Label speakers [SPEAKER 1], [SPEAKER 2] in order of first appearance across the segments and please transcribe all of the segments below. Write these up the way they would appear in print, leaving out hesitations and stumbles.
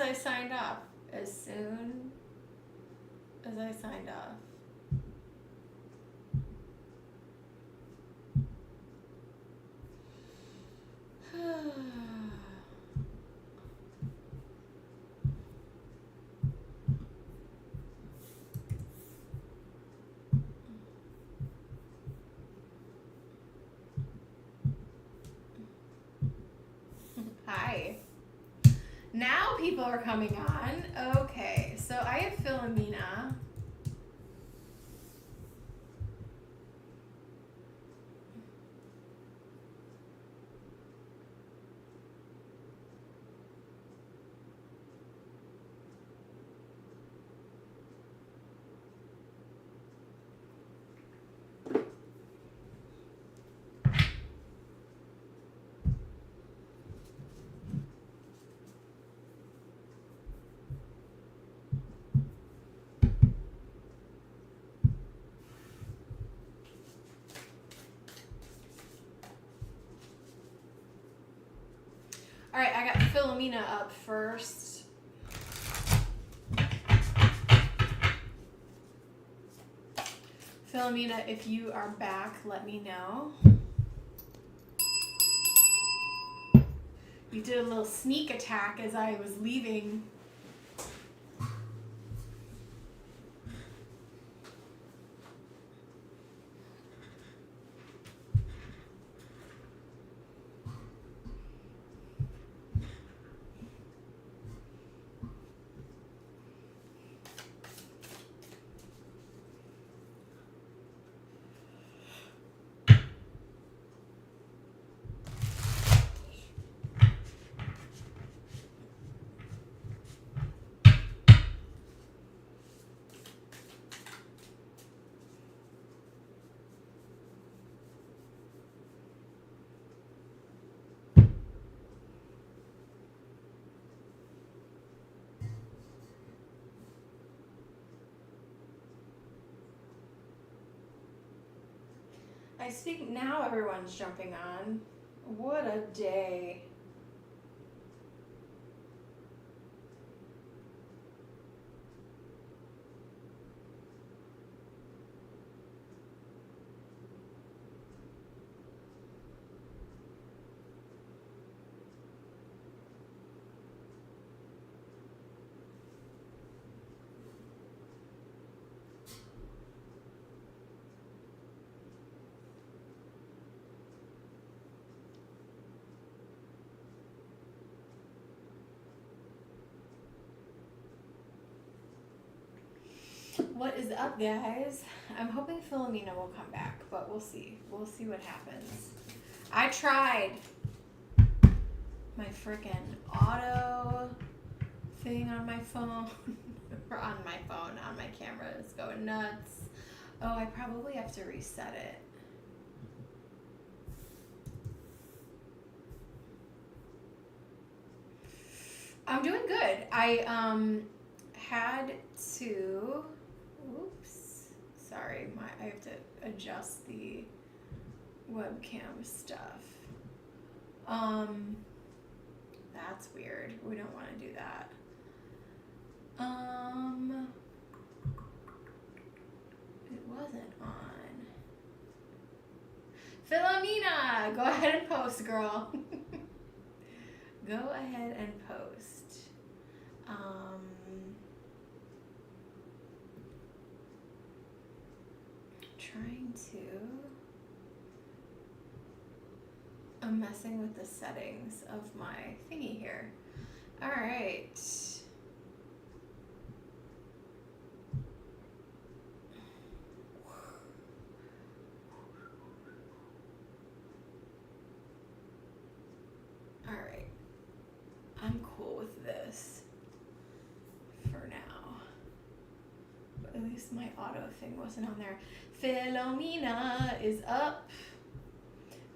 [SPEAKER 1] I signed off. As soon as I signed off. Hi. Now people are coming on. Okay, so I have Philomena. All right, I got Philomena up first. Philomena, if you are back, let me know. You did a little sneak attack as I was leaving. I speak now, everyone's jumping on. What a day. What is up, guys? I'm hoping Philomena will come back, but we'll see. We'll see what happens. I tried my freaking auto thing on my phone. Or on my camera. It's going nuts. Oh, I probably have to reset it. I'm doing good. I had to. Oops. Sorry, I have to adjust the webcam stuff. That's weird. We don't want to do that. It wasn't on. Philomena, go ahead and post, girl. Go ahead and post. Trying to. I'm messing with the settings of my thingy here. All right. All right. I'm cool with this for now. But at least my auto thing wasn't on there. Philomena is up.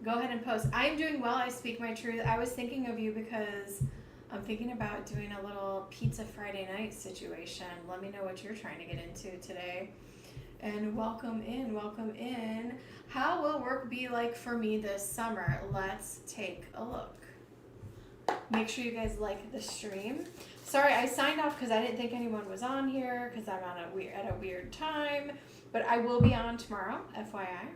[SPEAKER 1] Go ahead and post. I'm doing well. I speak my truth. I was thinking of you because I'm thinking about doing a little pizza Friday night situation. Let me know what you're trying to get into today. And welcome in, welcome in. How will work be like for me this summer? Let's take a look. Make sure you guys like the stream. Sorry, I signed off because I didn't think anyone was on here because I'm at a weird time. But I will be on tomorrow, FYI.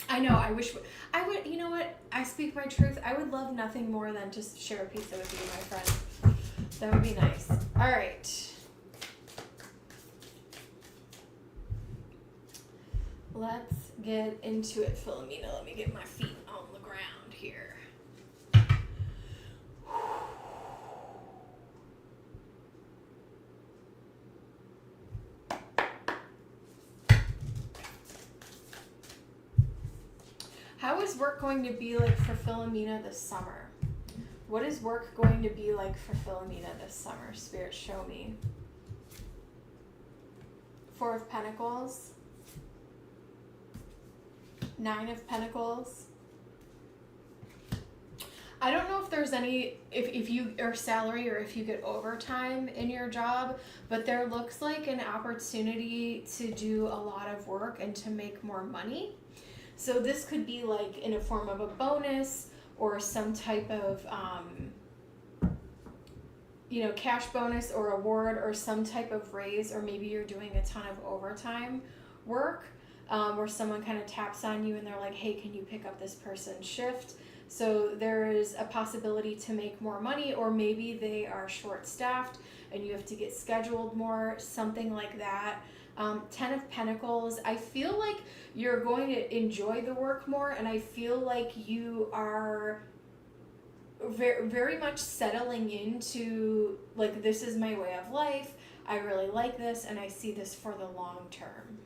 [SPEAKER 1] I know, I wish I would, you know what? I speak my truth. I would love nothing more than just share a pizza with you, my friend. That would be nice. All right. Let's get into it, Philomena. Let me get my feet on the ground here. How is work going to be like for Philomena this summer? What is work going to be like for Philomena this summer? Spirit, show me. Four of Pentacles. Nine of Pentacles. I don't know if there's any, if you are salary or if you get overtime in your job, but there looks like an opportunity to do a lot of work and to make more money. So this could be like in a form of a bonus or some type of, cash bonus or award or some type of raise, or maybe you're doing a ton of overtime work. Where someone kind of taps on you and they're like, hey, can you pick up this person's shift? So there is a possibility to make more money, or maybe they are short-staffed and you have to get scheduled more, something like that. 10 of Pentacles, I feel like you're going to enjoy the work more, and I feel like you are very, very much settling into, like, this is my way of life. I really like this, and I see this for the long term.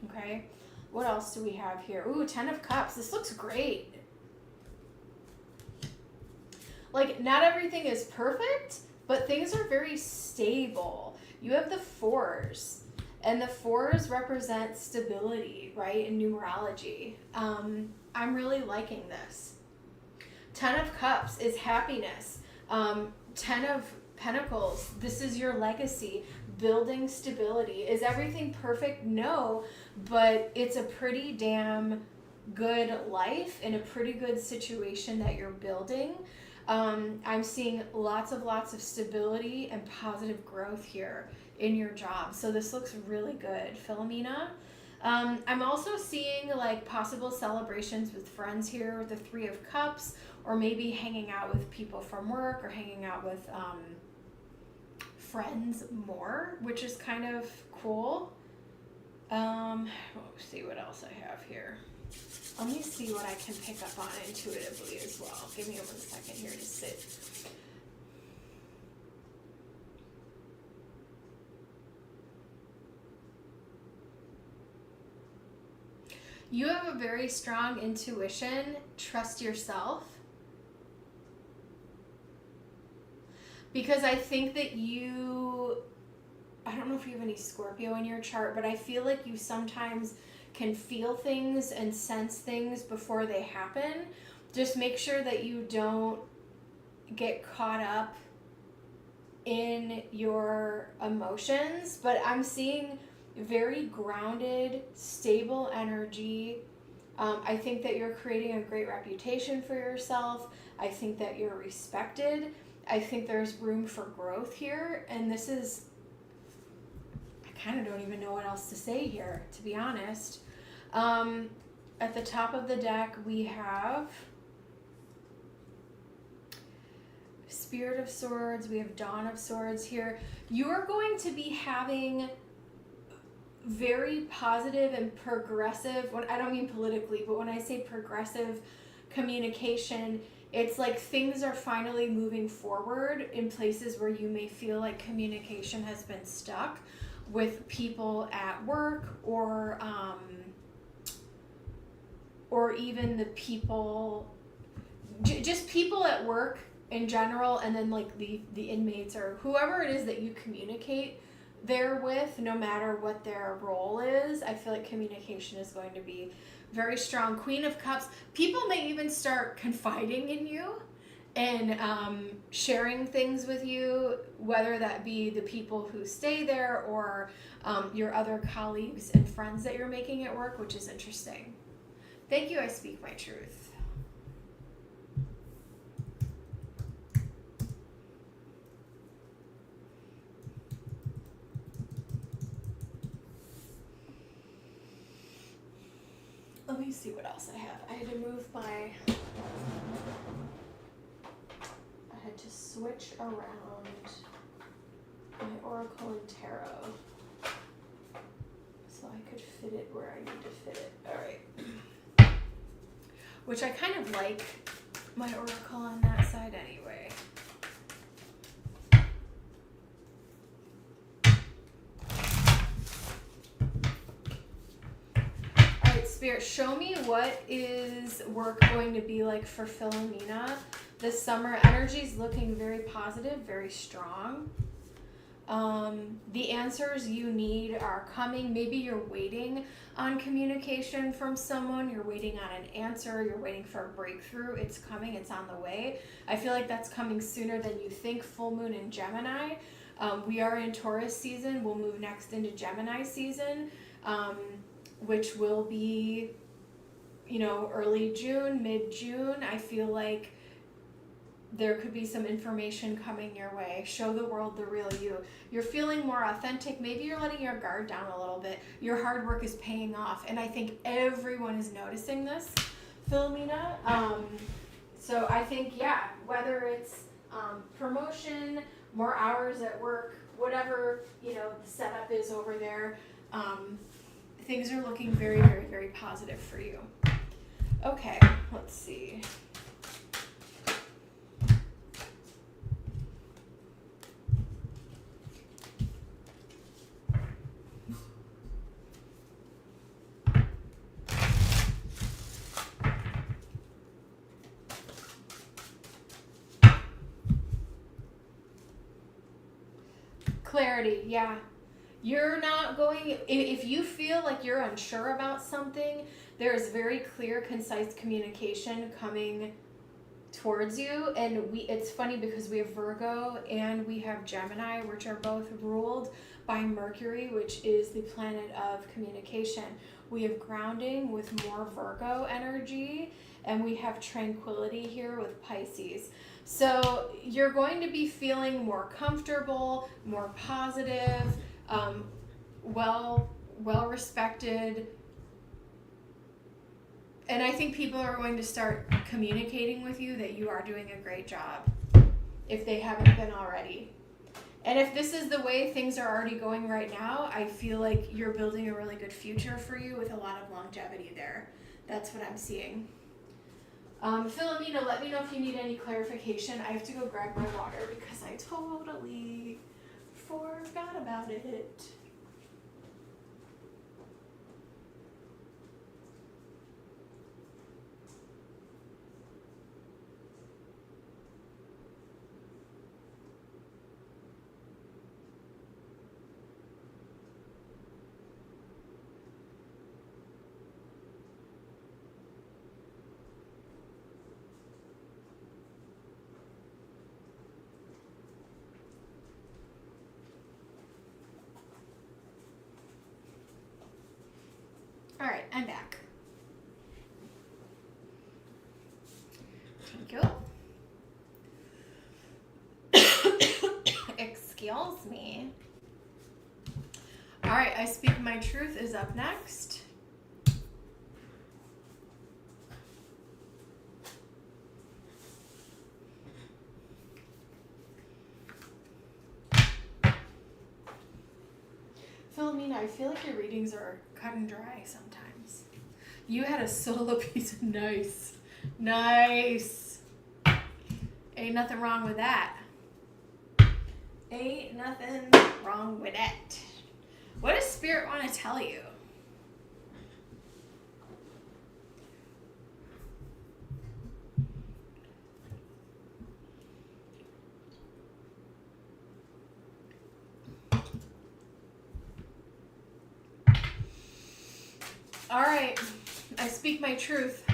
[SPEAKER 1] Okay, what else do we have here? Ooh, 10 of Cups. This looks great. Like, not everything is perfect, but things are very stable. You have the fours, and the fours represent stability, right, in numerology. I'm really liking this. 10 of Cups is happiness. 10 of Pentacles, this is your legacy. Building stability. Is everything perfect? No, but it's a pretty damn good life and a pretty good situation that you're building. I'm seeing lots of stability and positive growth here in your job. So this looks really good, Philomena. I'm also seeing like possible celebrations with friends here with the 3 of Cups, or maybe hanging out with people from work, or hanging out with friends more, which is kind of cool. Let's see what else I have here. Let me see what I can pick up on intuitively as well. Give me 1 second here to sit. You have a very strong intuition. Trust yourself. Because I think that I don't know if you have any Scorpio in your chart, but I feel like you sometimes can feel things and sense things before they happen. Just make sure that you don't get caught up in your emotions. But I'm seeing very grounded, stable energy. I think that you're creating a great reputation for yourself. I think that you're respected. I think there's room for growth here, and this is, I kind of don't even know what else to say here, to be honest. At the top of the deck, we have Spirit of Swords, we have Dawn of Swords here. You're going to be having very positive and progressive, I don't mean politically, but when I say progressive communication, it's like things are finally moving forward in places where you may feel like communication has been stuck with people at work, or even the people, just people at work in general, and then like the inmates or whoever it is that you communicate there with, no matter what their role is. I feel like communication is going to be very strong. Queen of Cups, people may even start confiding in you and sharing things with you, whether that be the people who stay there or your other colleagues and friends that you're making at work, which is interesting. Thank you, I speak my truth. me see what else I have. I had to move I had to switch around my Oracle and Tarot so I could fit it where I need to fit it. Alright. Which I kind of like my Oracle on that side anyway. Alright, Spirit, show me what is work going to be like for Philomena. This summer energy is looking very positive, very strong. The answers you need are coming. Maybe you're waiting on communication from someone. You're waiting on an answer. You're waiting for a breakthrough. It's coming. It's on the way. I feel like that's coming sooner than you think. Full moon in Gemini. We are in Taurus season. We'll move next into Gemini season, which will be, early June, mid-June. I feel like there could be some information coming your way. Show the world the real you. You're feeling more authentic. Maybe you're letting your guard down a little bit. Your hard work is paying off. And I think everyone is noticing this, Philomena. So I think, whether it's promotion, more hours at work, whatever, the setup is over there, things are looking very, very, very positive for you. Okay, let's see. Clarity, yeah. You're not going, if you feel like you're unsure about something, there is very clear, concise communication coming towards you. And it's funny because we have Virgo and we have Gemini, which are both ruled by Mercury, which is the planet of communication. We have grounding with more Virgo energy, and we have tranquility here with Pisces. So you're going to be feeling more comfortable, more positive, well respected. And I think people are going to start communicating with you that you are doing a great job, if they haven't been already. And if this is the way things are already going right now, I feel like you're building a really good future for you with a lot of longevity there. That's what I'm seeing. Philomena, let me know if you need any clarification. I have to go grab my water because I totally forgot about it. All right, I'm back. Thank you. Excuse me. All right, I Speak My Truth is up next. Philomena, I feel like your readings are cut and dry sometimes. You had a solo piece of nice. Ain't nothing wrong with that. Ain't nothing wrong with that. What does Spirit want to tell you? All right, I speak my truth.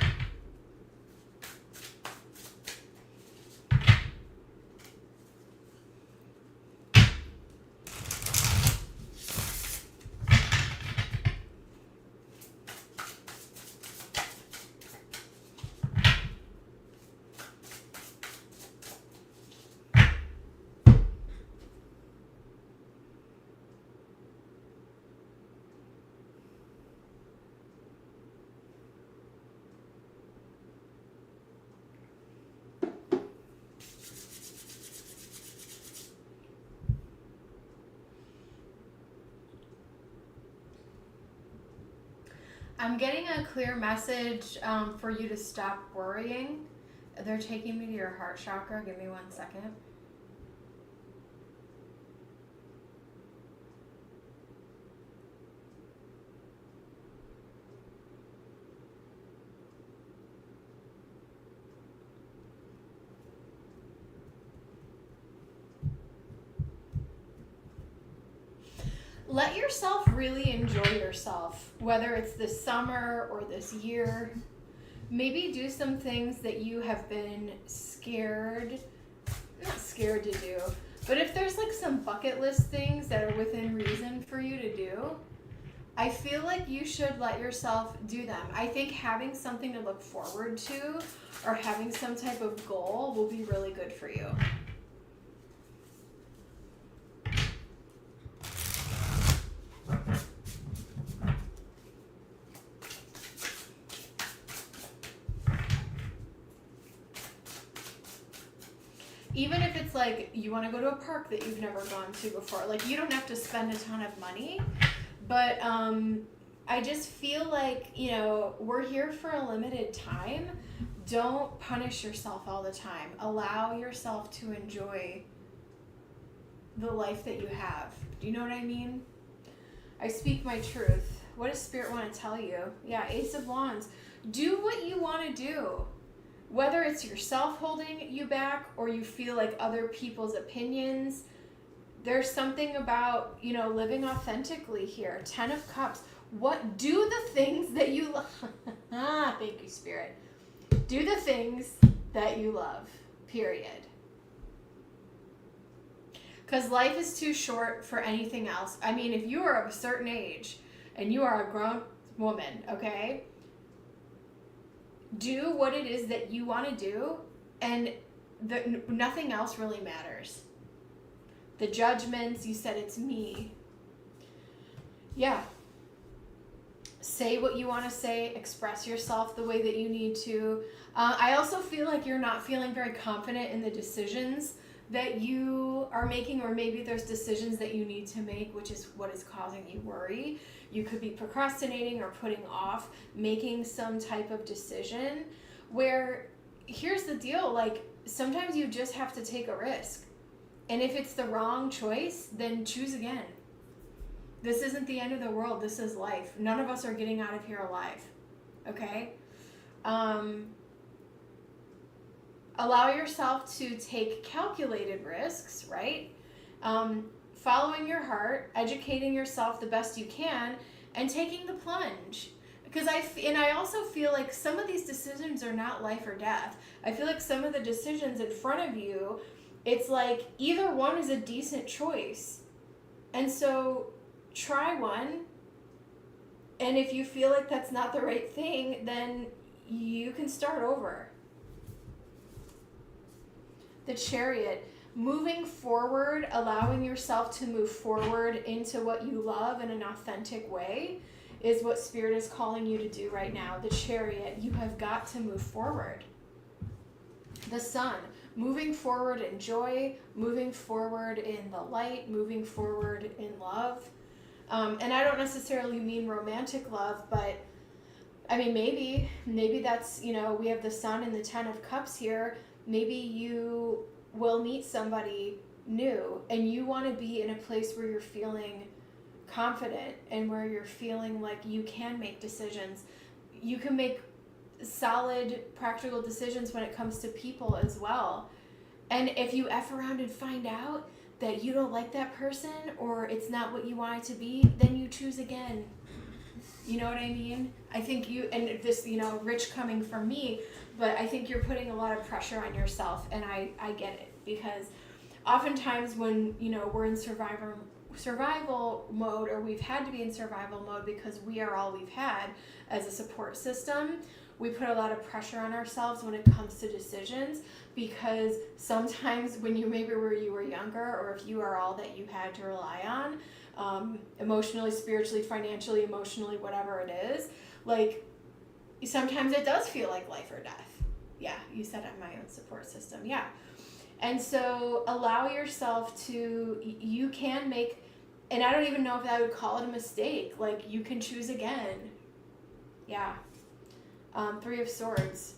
[SPEAKER 1] I'm getting a clear message for you to stop worrying. They're taking me to your heart chakra. Give me 1 second. Let yourself really enjoy yourself, whether it's this summer or this year. Maybe do some things that you have been not scared to do, but if there's like some bucket list things that are within reason for you to do, I feel like you should let yourself do them. I think having something to look forward to or having some type of goal will be really good for you. Even if it's like you want to go to a park that you've never gone to before, like you don't have to spend a ton of money, but I just feel like, we're here for a limited time. Don't punish yourself all the time. Allow yourself to enjoy the life that you have. Do you know what I mean? I speak my truth. What does Spirit want to tell you? Yeah, Ace of Wands. Do what you want to do. Whether it's yourself holding you back or you feel like other people's opinions, there's something about, living authentically here. 10 of Cups. Do the things that you love. Thank you, Spirit. Do the things that you love, period. Because life is too short for anything else. I mean, if you are of a certain age and you are a grown woman, okay? Do what it is that you want to do, and nothing else really matters. The judgments, you said it's me. Yeah. Say what you want to say, express yourself the way that you need to. I also feel like you're not feeling very confident in the decisions that you are making, or maybe there's decisions that you need to make, which is what is causing you worry. You could be procrastinating or putting off making some type of decision where, here's the deal, like sometimes you just have to take a risk. And if it's the wrong choice, then choose again. This isn't the end of the world. This is life. None of us are getting out of here alive. Okay? Allow yourself to take calculated risks, right? Following your heart, educating yourself the best you can, and taking the plunge. Because I also feel like some of these decisions are not life or death. I feel like some of the decisions in front of you, it's like either one is a decent choice. And so try one. And if you feel like that's not the right thing, then you can start over. The Chariot. Moving forward, allowing yourself to move forward into what you love in an authentic way is what Spirit is calling you to do right now. The Chariot, you have got to move forward. The Sun, moving forward in joy, moving forward in the light, moving forward in love. And I don't necessarily mean romantic love, but I mean, maybe that's, we have the Sun and the 10 of Cups here. Maybe you will meet somebody new and you want to be in a place where you're feeling confident and where you're feeling like you can make decisions. You can make solid, practical decisions when it comes to people as well. And if you F around and find out that you don't like that person or it's not what you want it to be, then you choose again. You know what I mean? I think and this, rich coming from me, but I think you're putting a lot of pressure on yourself, and I get it, because oftentimes when, we're in survival mode, or we've had to be in survival mode because we are all we've had as a support system, we put a lot of pressure on ourselves when it comes to decisions, because sometimes when you were younger, or if you are all that you had to rely on, emotionally, spiritually, financially, emotionally, whatever it is, like sometimes it does feel like life or death. Yeah, you said I'm my own support system. Yeah. And so allow yourself to, you can make, and I don't even know if I would call it a mistake, like you can choose again. Yeah. Three of Swords.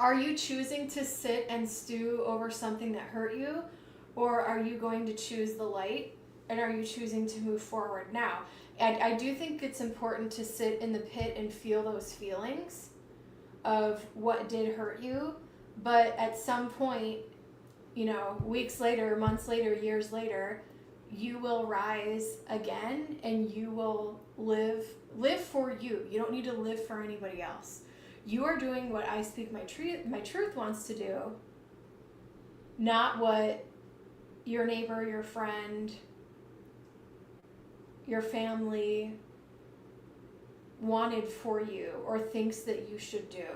[SPEAKER 1] Are you choosing to sit and stew over something that hurt you? Or are you going to choose the light? And are you choosing to move forward now? And I do think it's important to sit in the pit and feel those feelings of what did hurt you. But at some point, you know, weeks later, months later, years later, you will rise again and you will live for you. You don't need to live for anybody else. You are doing what I Speak My Truth wants to do, not what your neighbor, your friend, your family wanted for you or thinks that you should do.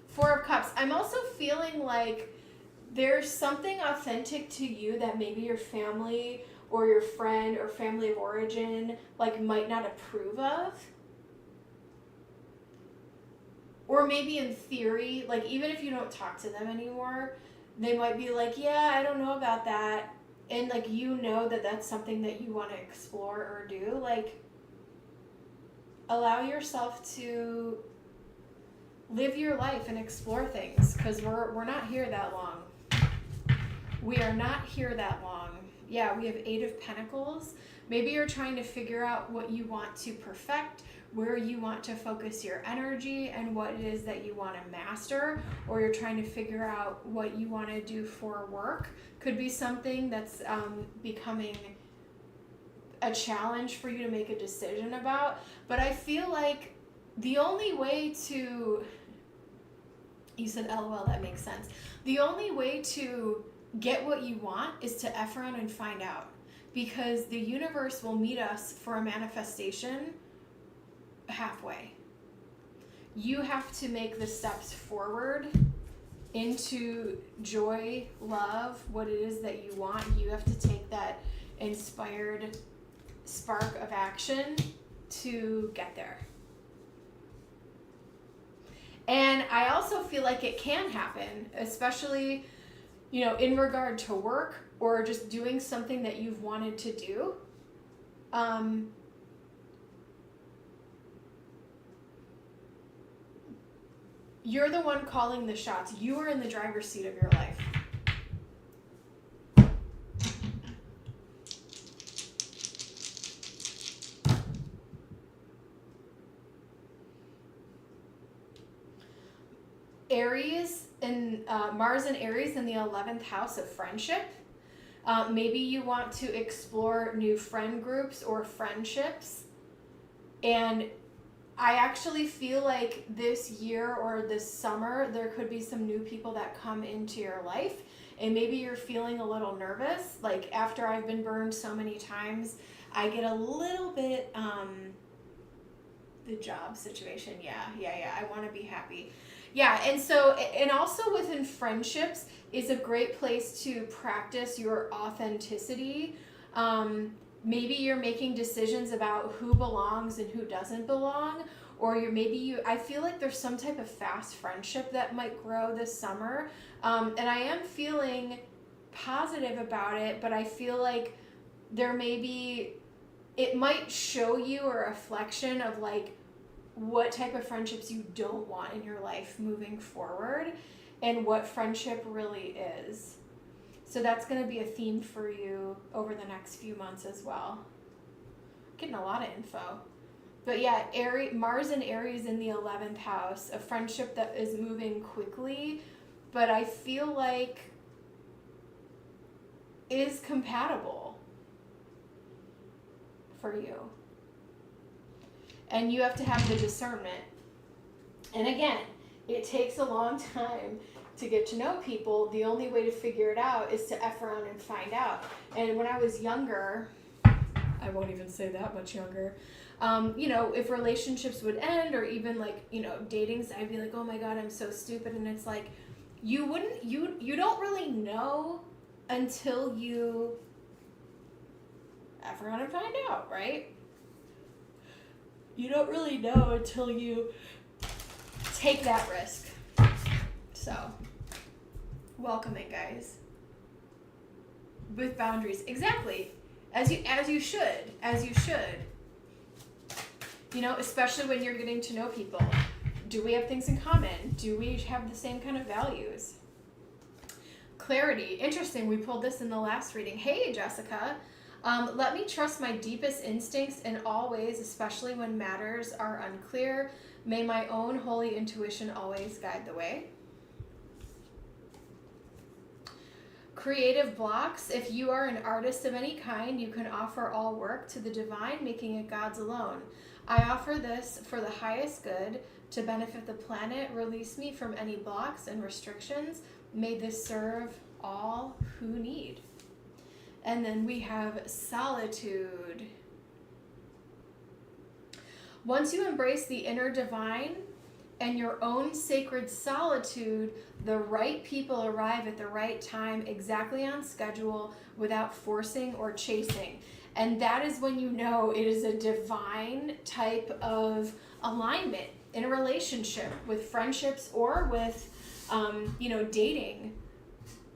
[SPEAKER 1] Four of Cups. I'm also feeling like there's something authentic to you that maybe your family or your friend or family of origin like might not approve of. Or maybe in theory, like even if you don't talk to them anymore, they might be like, yeah, I don't know about that. And like, you know that that's something that you want to explore or do. Like, allow yourself to live your life and explore things, because we're not here that long. We are not here that long. Yeah, we have Eight of Pentacles. Maybe you're trying to figure out what you want to perfect, where you want to focus your energy, and what it is that you want to master, or you're trying to figure out what you want to do for work. Could be something that's becoming a challenge for you to make a decision about. But I feel like the only way to, you said LOL, that makes sense. The only way to get what you want is to F around and find out, because the universe will meet us for a manifestation halfway. You have to make the steps forward into joy, love, what it is that you want. You have to take that inspired spark of action to get there. And I also feel like it can happen, especially, you know, in regard to work or just doing something that you've wanted to do. You're the one calling the shots. You are in the driver's seat of your life. Aries and Mars and Aries in the 11th house of friendship. Maybe you want to explore new friend groups or friendships. And I actually feel like this year or this summer, there could be some new people that come into your life. And maybe you're feeling a little nervous. Like, after I've been burned so many times, I get a little bit, the job situation. Yeah. I want to be happy. Yeah, and so, and also within friendships is a great place to practice your authenticity. Maybe you're making decisions about who belongs and who doesn't belong, or I feel like there's some type of fast friendship that might grow this summer. And I am feeling positive about it, but I feel like it might show you a reflection of like what type of friendships you don't want in your life moving forward and what friendship really is. So that's going to be a theme for you over the next few months as well. Getting a lot of info. But yeah, Mars and Aries in the 11th house, a friendship that is moving quickly, but I feel like is compatible for you. And you have to have the discernment. And again, it takes a long time to get to know people. The only way to figure it out is to F around and find out. And when I was younger, I won't even say that much younger, you know, if relationships would end or even like, you know, datings, I'd be like, oh my God, I'm so stupid. And it's like, you don't really know until you F around and find out, right? You don't really know until you take that risk. So, welcoming, guys. With boundaries. Exactly. As you should. You know, especially when you're getting to know people. Do we have things in common? Do we have the same kind of values? Clarity. Interesting. We pulled this in the last reading. Hey, Jessica. Let me trust my deepest instincts in all ways, especially when matters are unclear. May my own holy intuition always guide the way. Creative blocks. If you are an artist of any kind, you can offer all work to the divine, making it God's alone. I offer this for the highest good, to benefit the planet. Release me from any blocks and restrictions. May this serve all who need. And then we have solitude. Once you embrace the inner divine and your own sacred solitude, the right people arrive at the right time, exactly on schedule, without forcing or chasing. And that is when you know it is a divine type of alignment in a relationship, with friendships or with, dating.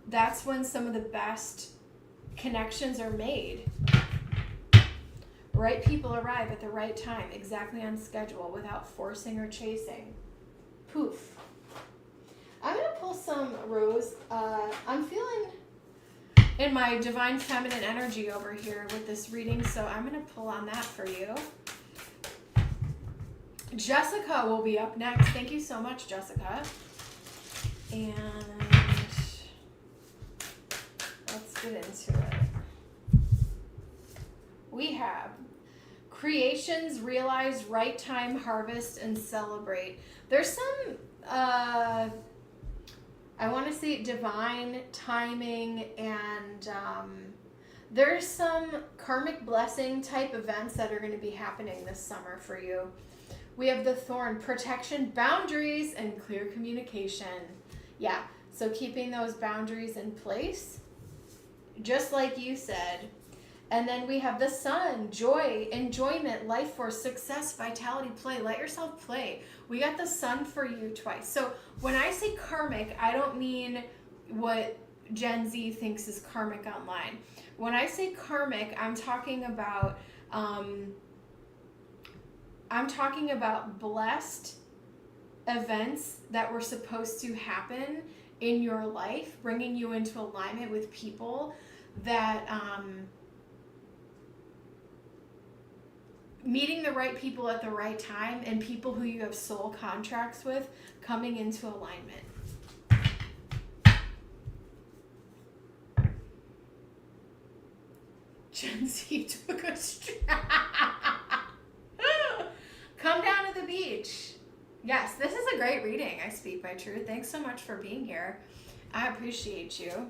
[SPEAKER 1] That's when some of the best connections are made. Right people arrive at the right time, exactly on schedule, without forcing or chasing. Poof. I'm going to pull some rose. I'm feeling in my divine feminine energy over here with this reading, so I'm going to pull on that for you. Jessica will be up next. Thank you so much, Jessica. And let's get into it. We have creations, realize, right time, harvest, and celebrate. There's some, I want to say divine timing, and there's some karmic blessing type events that are going to be happening this summer for you. We have the thorn, protection, boundaries, and clear communication. Yeah, so keeping those boundaries in place, just like you said. And then we have the sun, joy, enjoyment, life force, success, vitality, play. Let yourself play. We got the sun for you twice. So when I say karmic, I don't mean what Gen Z thinks is karmic online. When I say karmic, I'm talking about blessed events that were supposed to happen in your life, bringing you into alignment with people that, meeting the right people at the right time, and people who you have soul contracts with coming into alignment. Gen Z took a Come down to the beach. Yes, this is a great reading. I speak my truth. Thanks so much for being here. I appreciate you.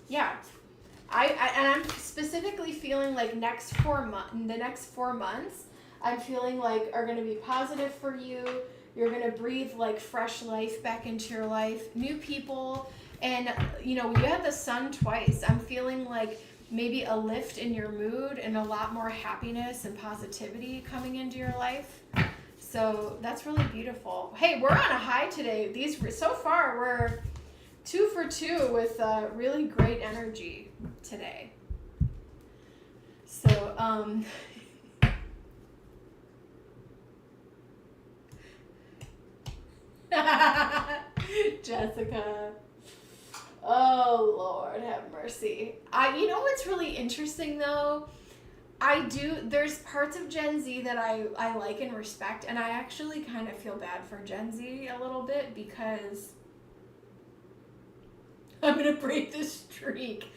[SPEAKER 1] Yeah. I'm specifically feeling like the next 4 months, I'm feeling like are going to be positive for you. You're going to breathe like fresh life back into your life, new people. And, you had the sun twice. I'm feeling like maybe a lift in your mood and a lot more happiness and positivity coming into your life. So that's really beautiful. Hey, we're on a high today. So far, we're 2 for 2 with really great energy today. So, Jessica. Oh, Lord, have mercy. You know what's really interesting, though? There's parts of Gen Z that I like and respect, and I actually kind of feel bad for Gen Z a little bit, because I'm going to break the streak.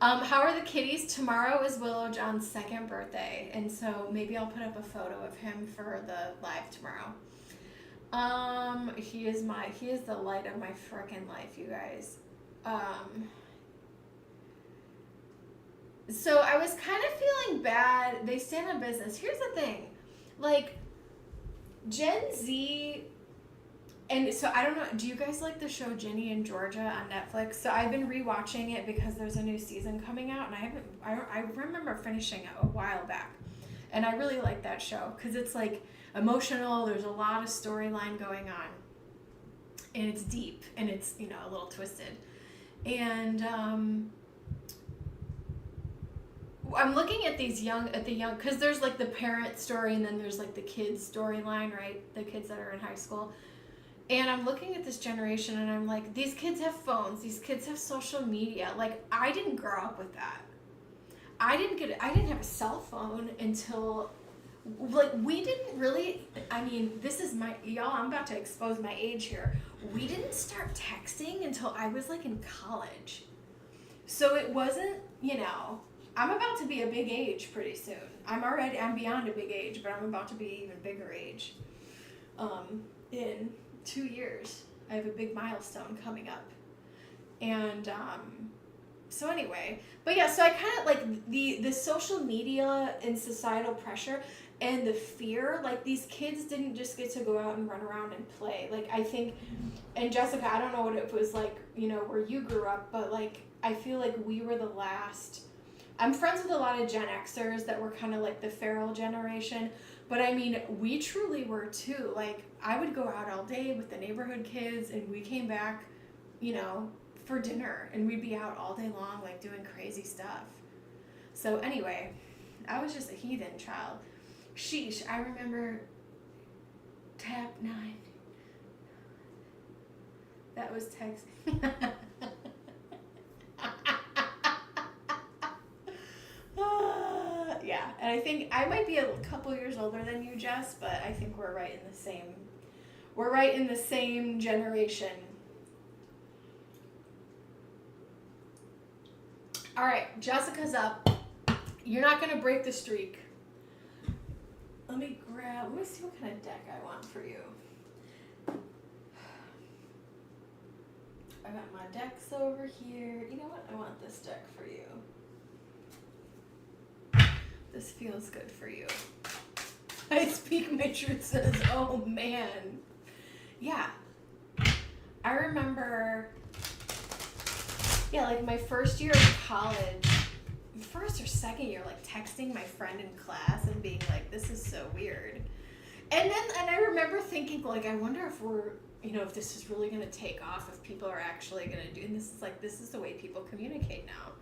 [SPEAKER 1] How are the kitties? Tomorrow is Willow John's 2nd birthday, and so maybe I'll put up a photo of him for the live tomorrow. He is the light of my frickin' life, you guys. So I was kind of feeling bad. They stand on business. Here's the thing. Like, Gen Z, and so I don't know, do you guys like the show Ginny and Georgia on Netflix? So I've been rewatching it because there's a new season coming out, and I remember finishing it a while back. And I really like that show because it's like emotional. There's a lot of storyline going on. And it's deep, and it's, a little twisted. And, I'm looking at these young, because there's like the parent story and then there's like the kids storyline, right? The kids that are in high school. And I'm looking at this generation and I'm like, these kids have phones, these kids have social media. Like, I didn't grow up with that. I didn't have a cell phone until, like, we didn't really, I mean, this is y'all, I'm about to expose my age here. We didn't start texting until I was like in college. So it wasn't, I'm about to be a big age pretty soon. I'm beyond a big age, but I'm about to be even bigger age. In 2 years, I have a big milestone coming up. And, so anyway, but yeah, so I kind of like the social media and societal pressure and the fear, like these kids didn't just get to go out and run around and play. Like I think, and Jessica, I don't know what it was like, where you grew up, but like, I feel like we were the last. I'm friends with a lot of Gen Xers that were kind of like the feral generation, but I mean, we truly were too. Like I would go out all day with the neighborhood kids and we came back, for dinner and we'd be out all day long like doing crazy stuff. So anyway, I was just a heathen child. Sheesh, I remember Tap 9. That was texting. Yeah, and I think I might be a couple years older than you, Jess, but I think we're right in the same generation. All right, Jessica's up. You're not going to break the streak. Let me see what kind of deck I want for you. I got my decks over here. You know what? I want this deck for you. This feels good for you. I speak my truth says, oh man. Yeah. I remember, like my first year of college, first or second year, like texting my friend in class and being like, this is so weird. And I remember thinking like, I wonder if we're, if this is really going to take off, if people are actually going to do, and this is the way people communicate now.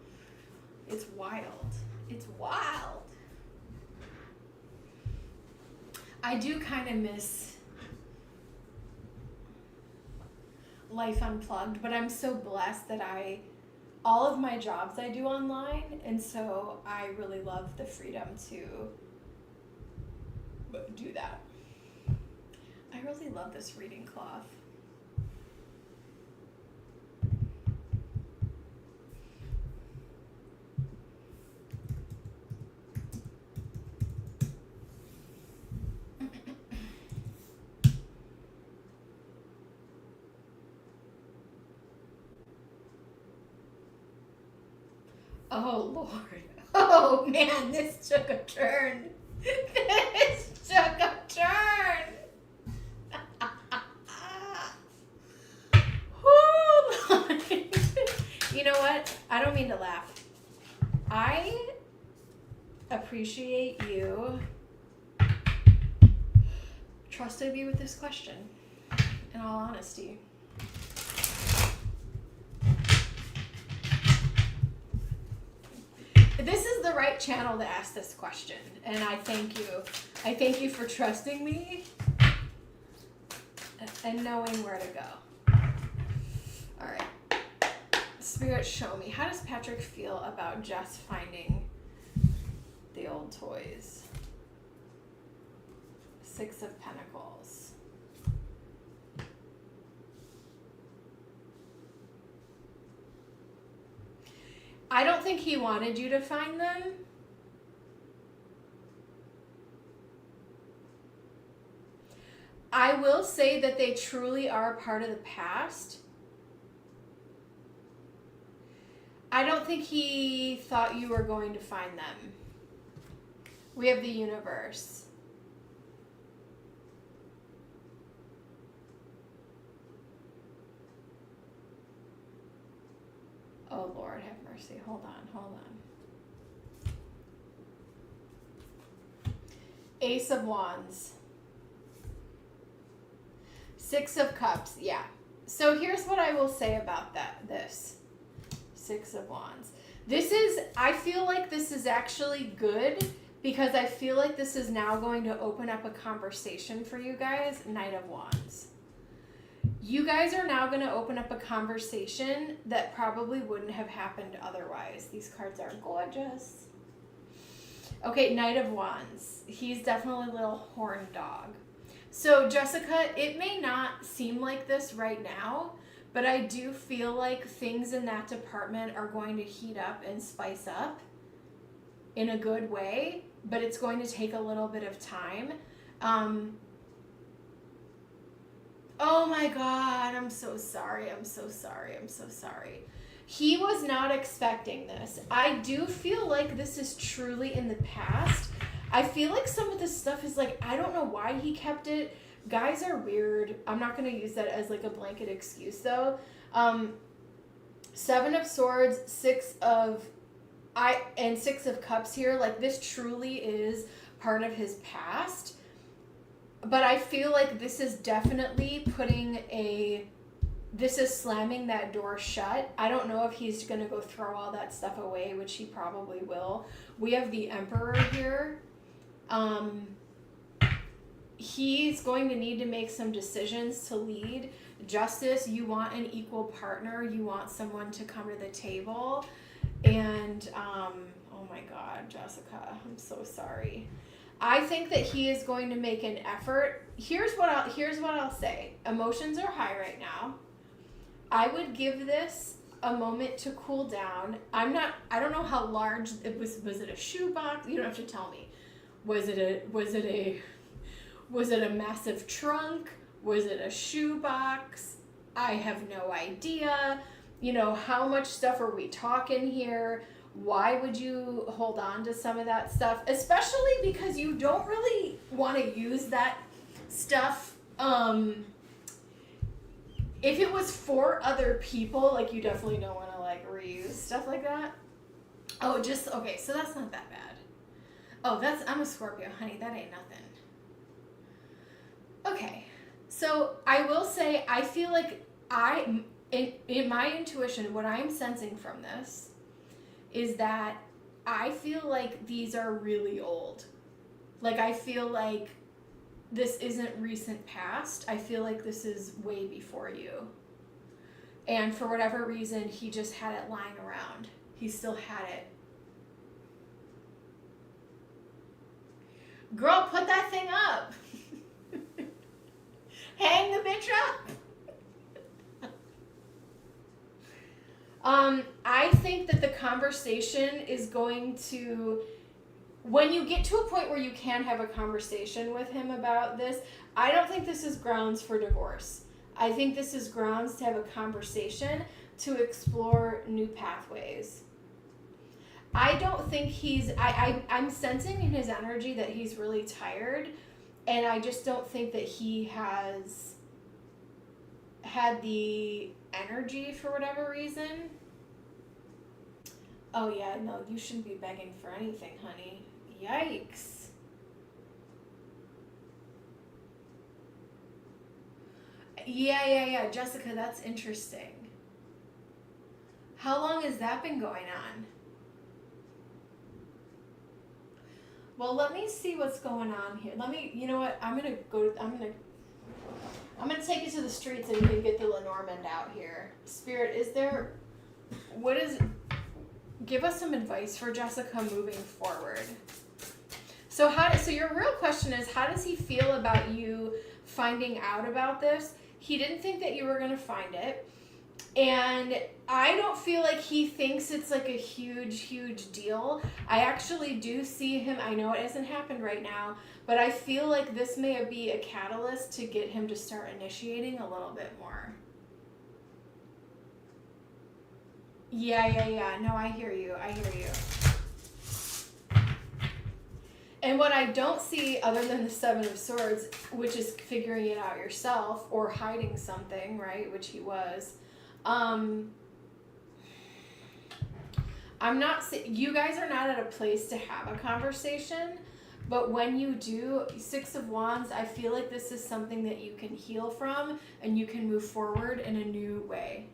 [SPEAKER 1] It's wild. It's wild. I do kind of miss Life Unplugged, but I'm so blessed that all of my jobs I do online, and so I really love the freedom to do that. I really love this reading cloth. Oh, Lord. Oh, man, this took a turn. This took a turn. You know what? I don't mean to laugh. I appreciate you trusted me with this question, in all honesty. This is the right channel to ask this question, and I thank you. I thank you for trusting me and knowing where to go. All right. Spirit, show me. How does Patrick feel about Jess finding the old toys? 6 of Pentacles. I don't think he wanted you to find them. I will say that they truly are part of the past. I don't think he thought you were going to find them. We have the universe. Oh, Lord, have mercy. Hold on. Ace of Wands. 6 of Cups. Yeah. So here's what I will say about this. 6 of Wands. I feel like this is actually good because I feel like this is now going to open up a conversation for you guys. Knight of Wands. You guys are now going to open up a conversation that probably wouldn't have happened otherwise. These cards are gorgeous. Okay, Knight of Wands. He's definitely a little horn dog. So, Jessica, it may not seem like this right now, but I do feel like things in that department are going to heat up and spice up in a good way, but it's going to take a little bit of time. Oh my God, I'm so sorry. I'm so sorry. I'm so sorry. He was not expecting this. I do feel like this is truly in the past. I feel like some of this stuff is like, I don't know why he kept it. Guys are weird. I'm not going to use that as like a blanket excuse though. 7 of Swords, 6 of Cups here. Like this truly is part of his past. But I feel like this is definitely this is slamming that door shut. I don't know if he's going to go throw all that stuff away, which he probably will. We have the Emperor here. He's going to need to make some decisions to lead. Justice, you want an equal partner. You want someone to come to the table. And, oh my God, Jessica, I'm so sorry. I think that he is going to make an effort. Here's what I'll say. Emotions are high right now. I would give this a moment to cool down. I don't know how large it was. Was it a shoebox? You don't have to tell me. Was it a massive trunk? Was it a shoebox? I have no idea. How much stuff are we talking here? Why would you hold on to some of that stuff? Especially because you don't really want to use that stuff. If it was for other people, like you definitely don't want to like reuse stuff like that. Oh, okay, so that's not that bad. Oh, I'm a Scorpio, honey. That ain't nothing. Okay, so I will say I feel like in my intuition, what I'm sensing from this is that I feel like these are really old. Like I feel like this isn't recent past. I feel like this is way before you. And for whatever reason, he just had it lying around. He still had it. Girl, put that thing up. Hang the bitch up. I think that the conversation is going to, when you get to a point where you can have a conversation with him about this, I don't think this is grounds for divorce. I think this is grounds to have a conversation to explore new pathways. I don't think I'm sensing in his energy that he's really tired, and I just don't think that he has had the energy for whatever reason. Oh yeah, no, you shouldn't be begging for anything, honey. Yikes. Yeah, Jessica, that's interesting. How long has that been going on? Well, let me see what's going on here. You know what? I'm gonna take you to the streets and you can get the Lenormand out here. Spirit, give us some advice for Jessica moving forward. So your real question is, how does he feel about you finding out about this? He didn't think that you were going to find it. And I don't feel like he thinks it's like a huge, huge deal. I actually do see him. I know it hasn't happened right now, but I feel like this may be a catalyst to get him to start initiating a little bit more. Yeah. No, I hear you. And what I don't see, other than the 7 of Swords, which is figuring it out yourself or hiding something, right, which he was, you guys are not at a place to have a conversation, but when you do, 6 of Wands, I feel like this is something that you can heal from and you can move forward in a new way.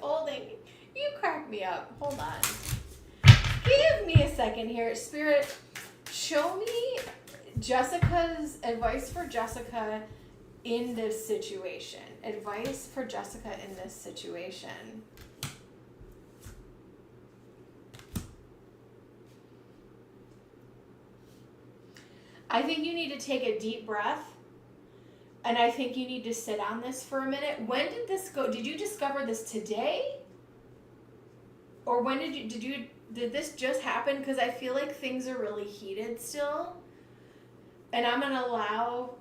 [SPEAKER 1] holding. You crack me up. Hold on. Give me a second here. Spirit, show me Jessica's advice for Jessica in this situation. Advice for Jessica in this situation. I think you need to take a deep breath, and I think you need to sit on this for a minute. When did this go? Did you discover this today? Or when did this just happen? Because I feel like things are really heated still. And I'm going to allow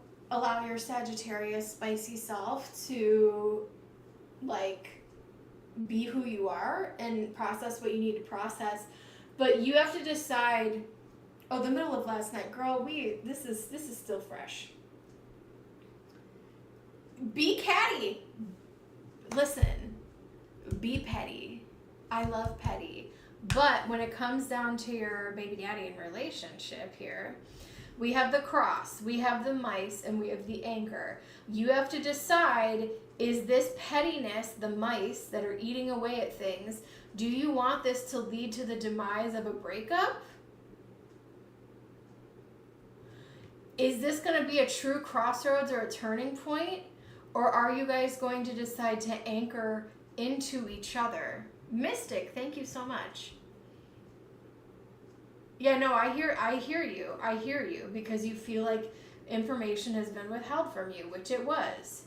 [SPEAKER 1] your Sagittarius spicy self to, like, be who you are and process what you need to process. But you have to decide, oh, the middle of last night, girl, this is still fresh. Be catty. Listen, be petty. I love petty. But when it comes down to your baby daddy and relationship here, we have the cross, we have the mice, and we have the anchor. You have to decide, is this pettiness the mice that are eating away at things? Do you want this to lead to the demise of a breakup? Is this going to be a true crossroads or a turning point? Or are you guys going to decide to anchor into each other? Mystic, thank you so much. Yeah, no, I hear you because you feel like information has been withheld from you, which it was.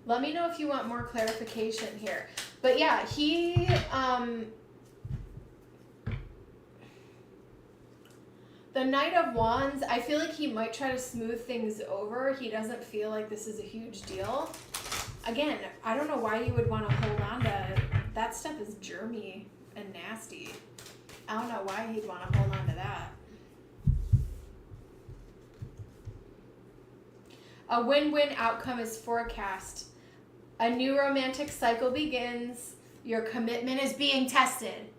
[SPEAKER 1] Let me know if you want more clarification here. But yeah, the Knight of Wands, I feel like he might try to smooth things over. He doesn't feel like this is a huge deal. Again, I don't know why you would want to hold on to that stuff. Is germy and nasty. I don't know why he'd want to hold on to that. A win-win outcome is forecast. A new romantic cycle begins. Your commitment is being tested.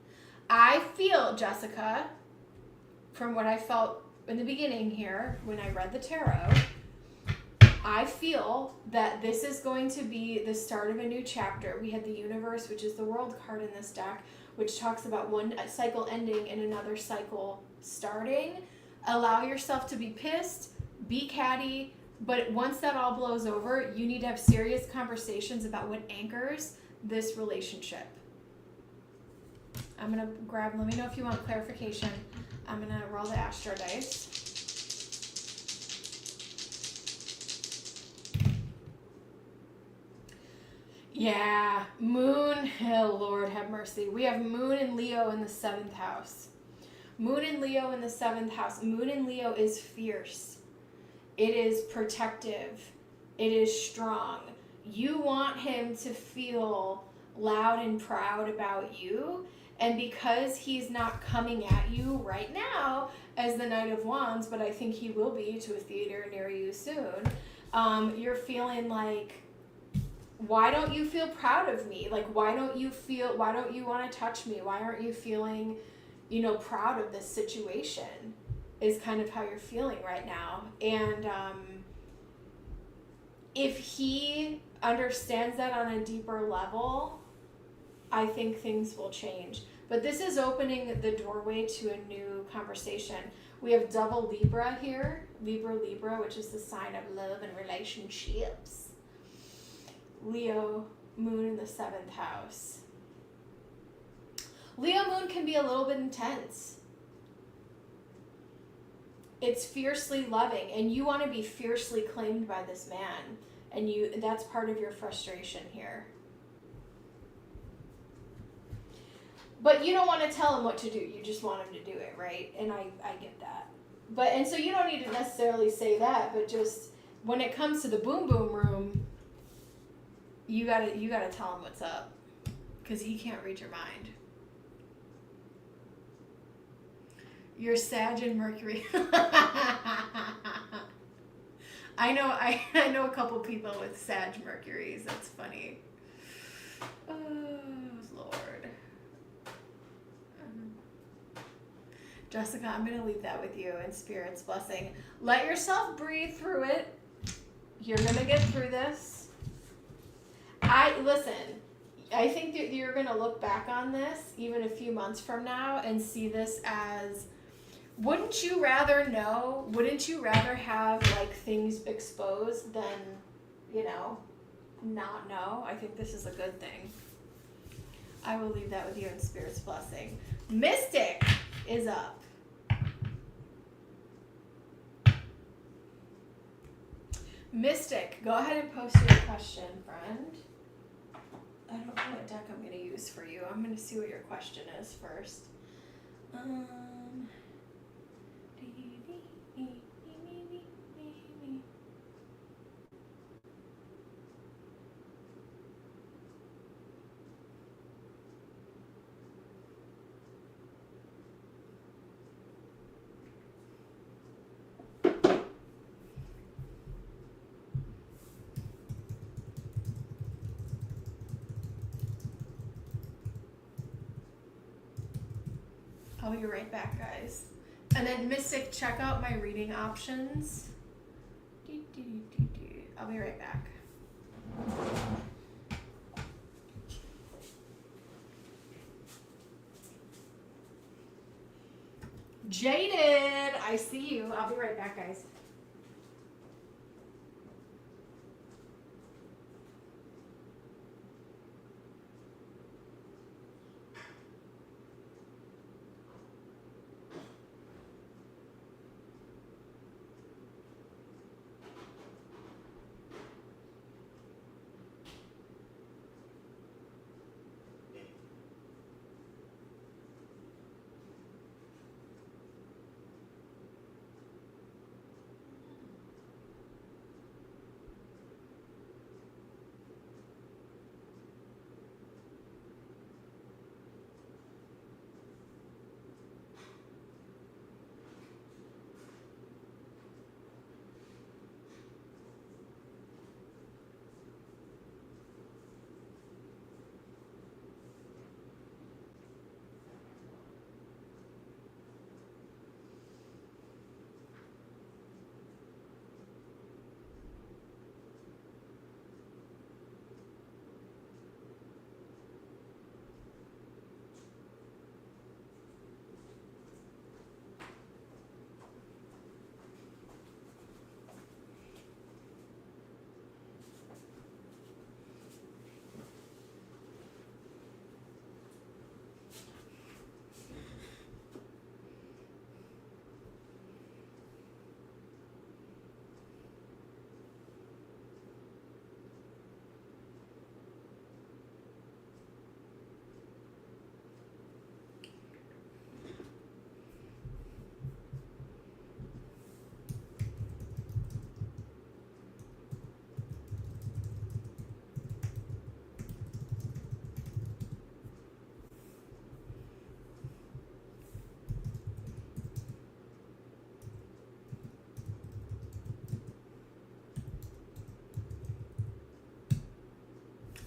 [SPEAKER 1] I feel, Jessica, from what I felt in the beginning here when I read the tarot, I feel that this is going to be the start of a new chapter. We had the universe, which is the world card in this deck, which talks about one cycle ending and another cycle starting. Allow yourself to be pissed, be catty, but once that all blows over, you need to have serious conversations about what anchors this relationship. I'm going to grab, let me know if you want clarification. I'm going to roll the Astro dice. Yeah, Moon, oh Lord have mercy. We have Moon and Leo in the 7th house. Moon and Leo in the 7th house. Moon and Leo is fierce. It is protective. It is strong. You want him to feel loud and proud about you. And because he's not coming at you right now as the Knight of Wands, but I think he will be to a theater near you soon, you're feeling like, why don't you feel proud of me? Like, why don't you want to touch me? Why aren't you feeling, proud of this situation? Is kind of how you're feeling right now. And if he understands that on a deeper level, I think things will change. But this is opening the doorway to a new conversation. We have double Libra here. Libra, which is the sign of love and relationships. Leo, Moon in the 7th house. Leo Moon can be a little bit intense. It's fiercely loving, and you want to be fiercely claimed by this man, and that's part of your frustration here. But you don't want to tell him what to do. You just want him to do it, right? And I get that. And so you don't need to necessarily say that, but just when it comes to the boom boom room, you gotta tell him what's up, because he can't read your mind. You're Sag and Mercury. I know a couple people with Sag Mercuries. That's funny. Oh, Lord. Jessica, I'm going to leave that with you in Spirit's blessing. Let yourself breathe through it. You're going to get through this. Listen, I think that you're going to look back on this even a few months from now and see this as, wouldn't you rather know? Wouldn't you rather have like things exposed than, not know? I think this is a good thing. I will leave that with you in Spirit's blessing. Mystic is up. Mystic, go ahead and post your question, friend. I don't know what deck I'm going to use for you. I'm going to see what your question is first. I'll be right back, guys. And then Mystic, check out my reading options. I'll be right back. Jaded, I see you. I'll be right back, guys.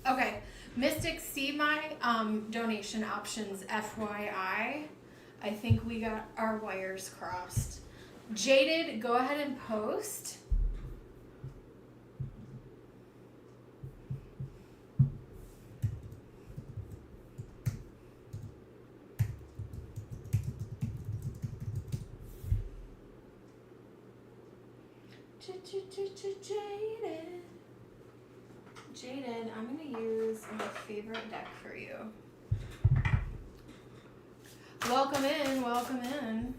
[SPEAKER 1] Okay, Mystic, see my donation options, FYI. I think we got our wires crossed. Jaded, go ahead and post. Jaded, I'm going to use my favorite deck for you. Welcome in, welcome in.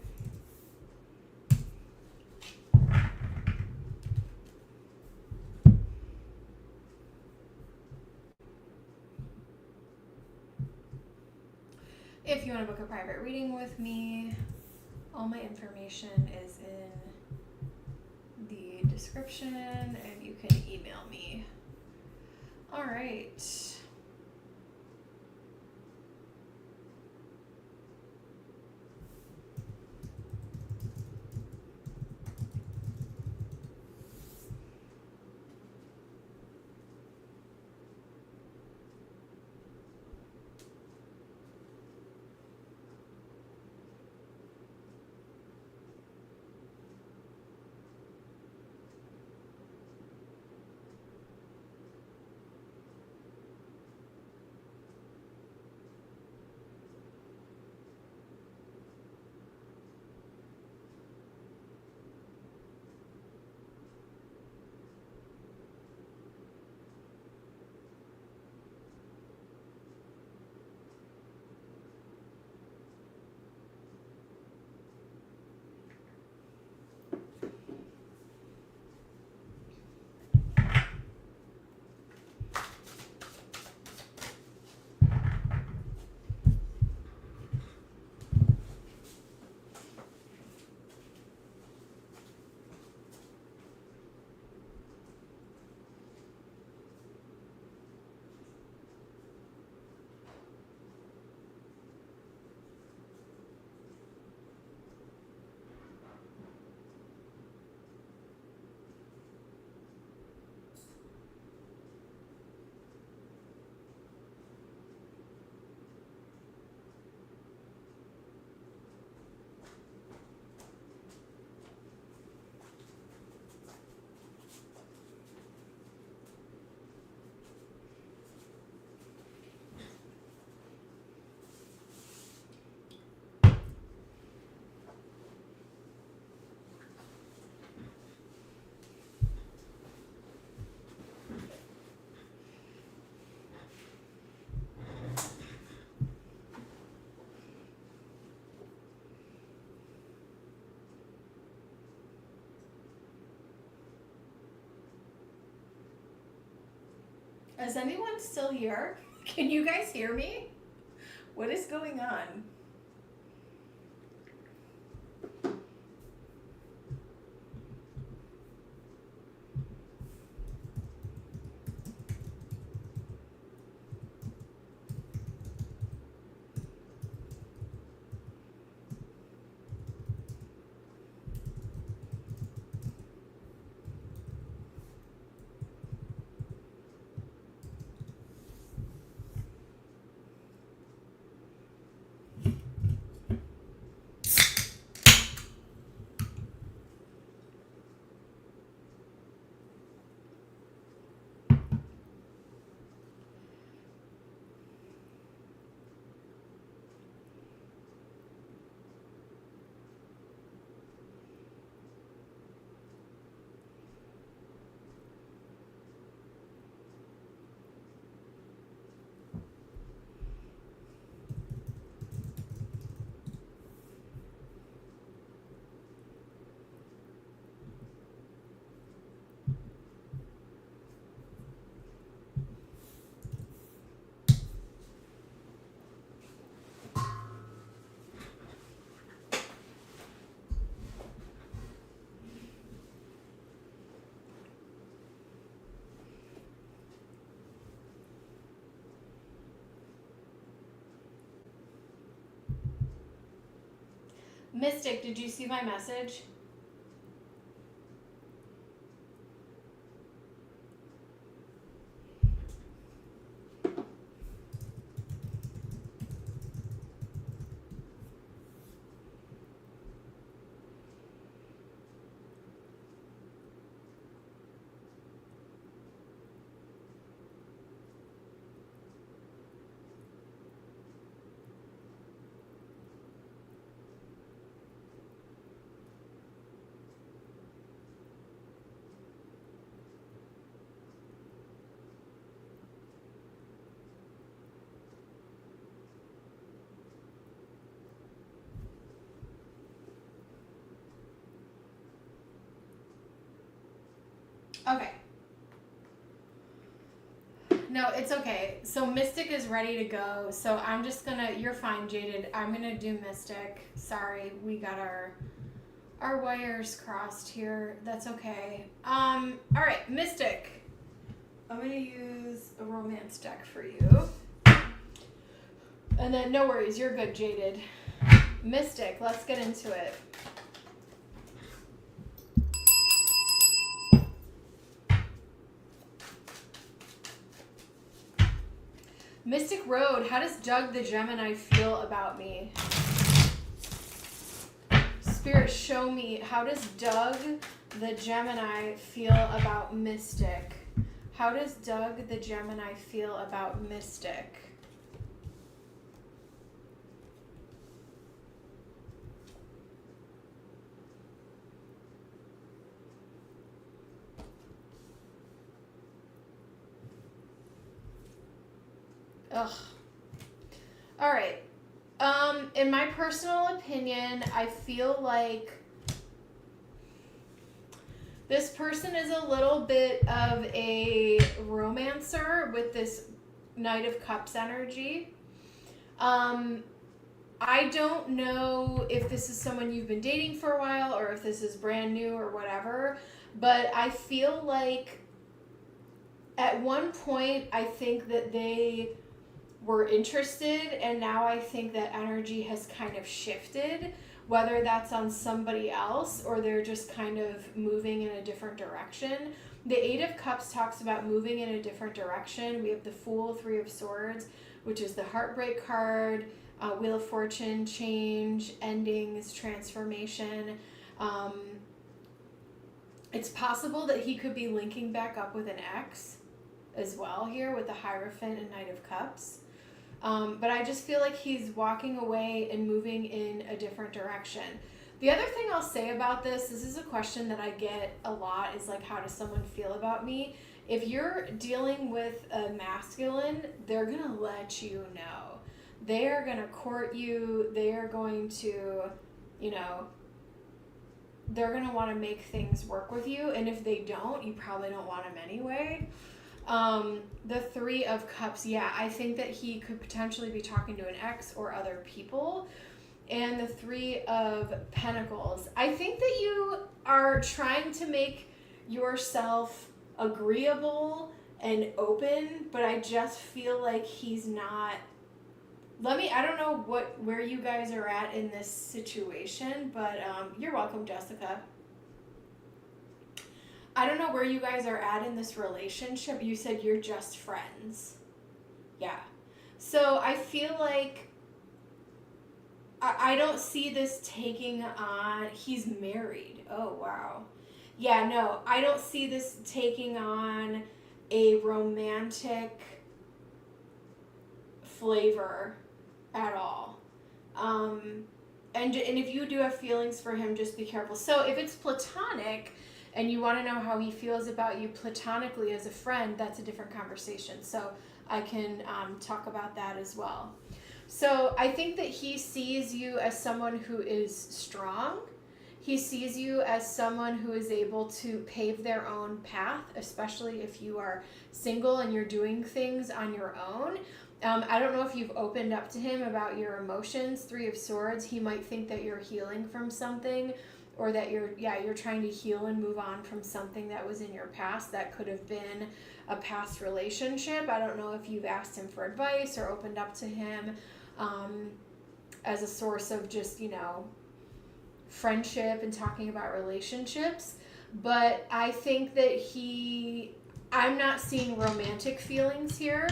[SPEAKER 1] If you want to book a private reading with me, all my information is in the description and you can email me. All right. Is anyone still here? Can you guys hear me? What is going on? Mystic, did you see my message? Okay. No, it's okay. So Mystic is ready to go. So I'm just gonna, you're fine, Jaded. I'm gonna do Mystic. Sorry, we got our wires crossed here. That's okay. All right, Mystic. I'm gonna use a romance deck for you. And then no worries, you're good, Jaded. Mystic, let's get into it. Mystic Road, how does Doug the Gemini feel about me? Spirit, show me, how does Doug the Gemini feel about Mystic? How does Doug the Gemini feel about Mystic? Ugh. All right. In my personal opinion, I feel like this person is a little bit of a romancer with this Knight of Cups energy. I don't know if this is someone you've been dating for a while or if this is brand new or whatever, but I feel like at one point I think that they were interested, and now I think that energy has kind of shifted, whether that's on somebody else or they're just kind of moving in a different direction. The Eight of Cups talks about moving in a different direction. We have the Fool, Three of Swords, which is the heartbreak card, Wheel of Fortune, change, endings, transformation. It's possible that he could be linking back up with an ex as well here with the Hierophant and Knight of Cups. But I just feel like he's walking away and moving in a different direction. The other thing I'll say about this is a question that I get a lot, is like, how does someone feel about me? If you're dealing with a masculine, they're going to let you know. They are going to court you. They are going to, they're going to want to make things work with you. And if they don't, you probably don't want them anyway. The Three of Cups. Yeah, I think that he could potentially be talking to an ex or other people. And the Three of Pentacles. I think that you are trying to make yourself agreeable and open, but I just feel like he's not. I don't know where you guys are at in this situation, but you're welcome, Jessica. I don't know where you guys are at in this relationship. You said you're just friends. Yeah. So I feel like I don't see this taking on. He's married. Oh, wow. Yeah, no, I don't see this taking on a romantic flavor at all. And if you do have feelings for him, just be careful. So if it's platonic and you want to know how he feels about you platonically as a friend, that's a different conversation. So I can talk about that as well. So I think that he sees you as someone who is strong. He sees you as someone who is able to pave their own path, especially if you are single and you're doing things on your own. I don't know if you've opened up to him about your emotions. Three of Swords, he might think that you're healing from something, or that you're trying to heal and move on from something that was in your past that could have been a past relationship. I don't know if you've asked him for advice or opened up to him as a source of just, friendship and talking about relationships. But I think that I'm not seeing romantic feelings here.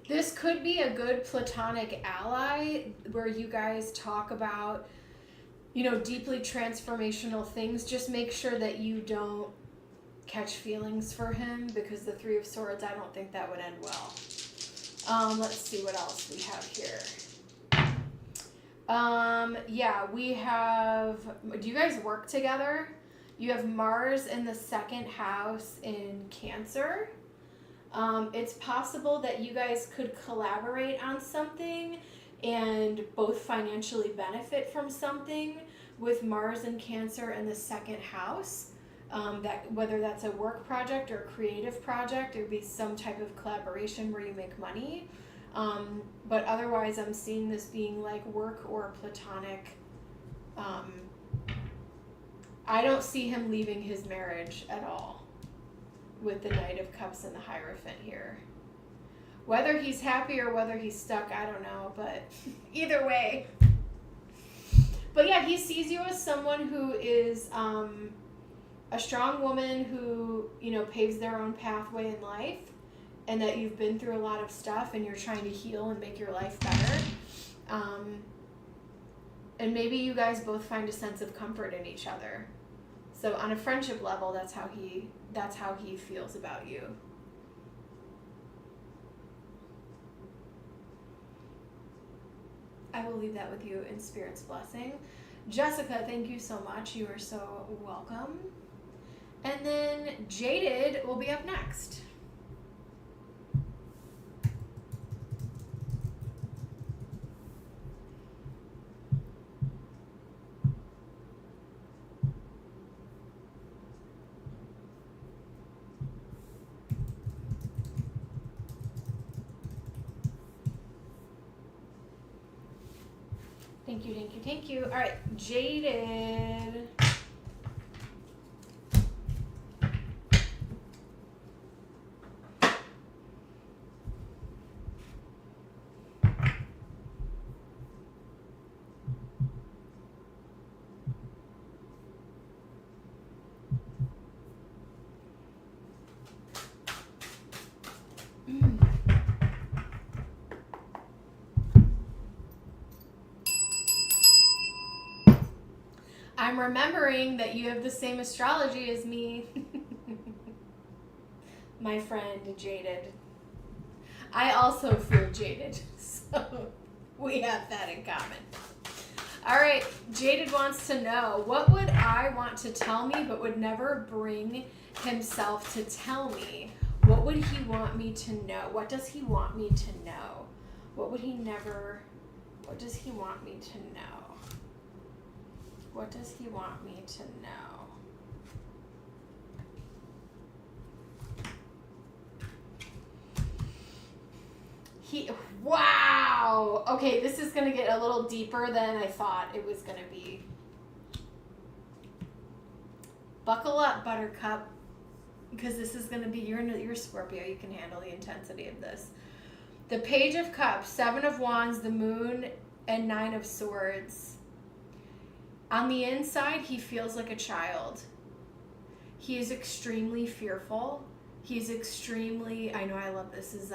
[SPEAKER 1] This could be a good platonic ally where you guys talk about, deeply transformational things. Just make sure that you don't catch feelings for him, because the Three of Swords, I don't think that would end well. Let's see what else we have here. We have, do you guys work together? You have Mars in the second house in Cancer. It's possible that you guys could collaborate on something and both financially benefit from something with Mars and Cancer in the second house. That whether that's a work project or a creative project, it would be some type of collaboration where you make money. But otherwise, I'm seeing this being like work or platonic. I don't see him leaving his marriage at all with the Knight of Cups and the Hierophant here. Whether he's happy or whether he's stuck, I don't know, but either way. But yeah, he sees you as someone who is a strong woman who, paves their own pathway in life, and that you've been through a lot of stuff and you're trying to heal and make your life better. And maybe you guys both find a sense of comfort in each other. So on a friendship level, that's how he feels about you. I will leave that with you in Spirit's blessing. Jessica, thank you so much. You are so welcome. And then Jaded will be up next. Thank you. All right, Jaded. I'm remembering that you have the same astrology as me. My friend, Jaded. I also feel jaded, so we have that in common. All right, Jaded wants to know, what would I want to tell me but would never bring himself to tell me? What would he want me to know? What does he want me to know? What does he want me to know? What does he want me to know? Wow. Okay, this is going to get a little deeper than I thought it was going to be. Buckle up, Buttercup, because this is going to be, you're Scorpio, you can handle the intensity of this. The Page of Cups, 7 of Wands, the Moon, and 9 of Swords. On the inside, he feels like a child. He is extremely fearful. He's extremely, I know I love this, is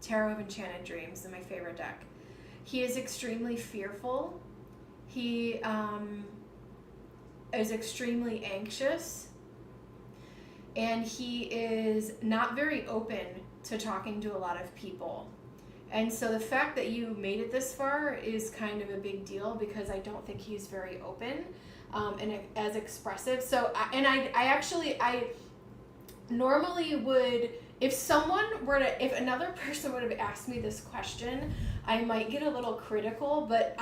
[SPEAKER 1] Tarot of Enchanted Dreams, my favorite deck. He is extremely fearful. He is extremely anxious. And he is not very open to talking to a lot of people. And so the fact that you made it this far is kind of a big deal, because I don't think he's very open and as expressive. So, I normally would, if another person would have asked me this question, I might get a little critical, but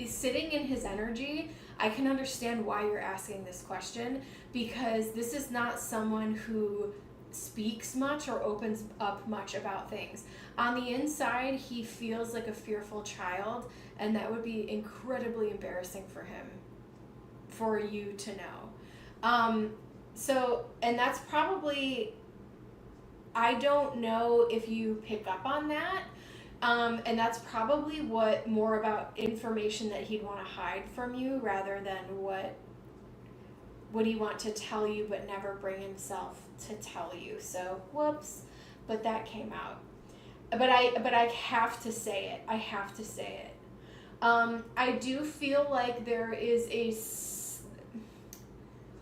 [SPEAKER 1] sitting in his energy, I can understand why you're asking this question, because this is not someone who speaks much or opens up much about things. On the inside, he feels like a fearful child, and that would be incredibly embarrassing for him, for you to know. And that's probably, I don't know if you pick up on that, and that's probably more about information that he'd want to hide from you, rather than what would he want to tell you but never bring himself to tell you. So, whoops, but that came out. But I have to say it. I have to say it. I do feel like there is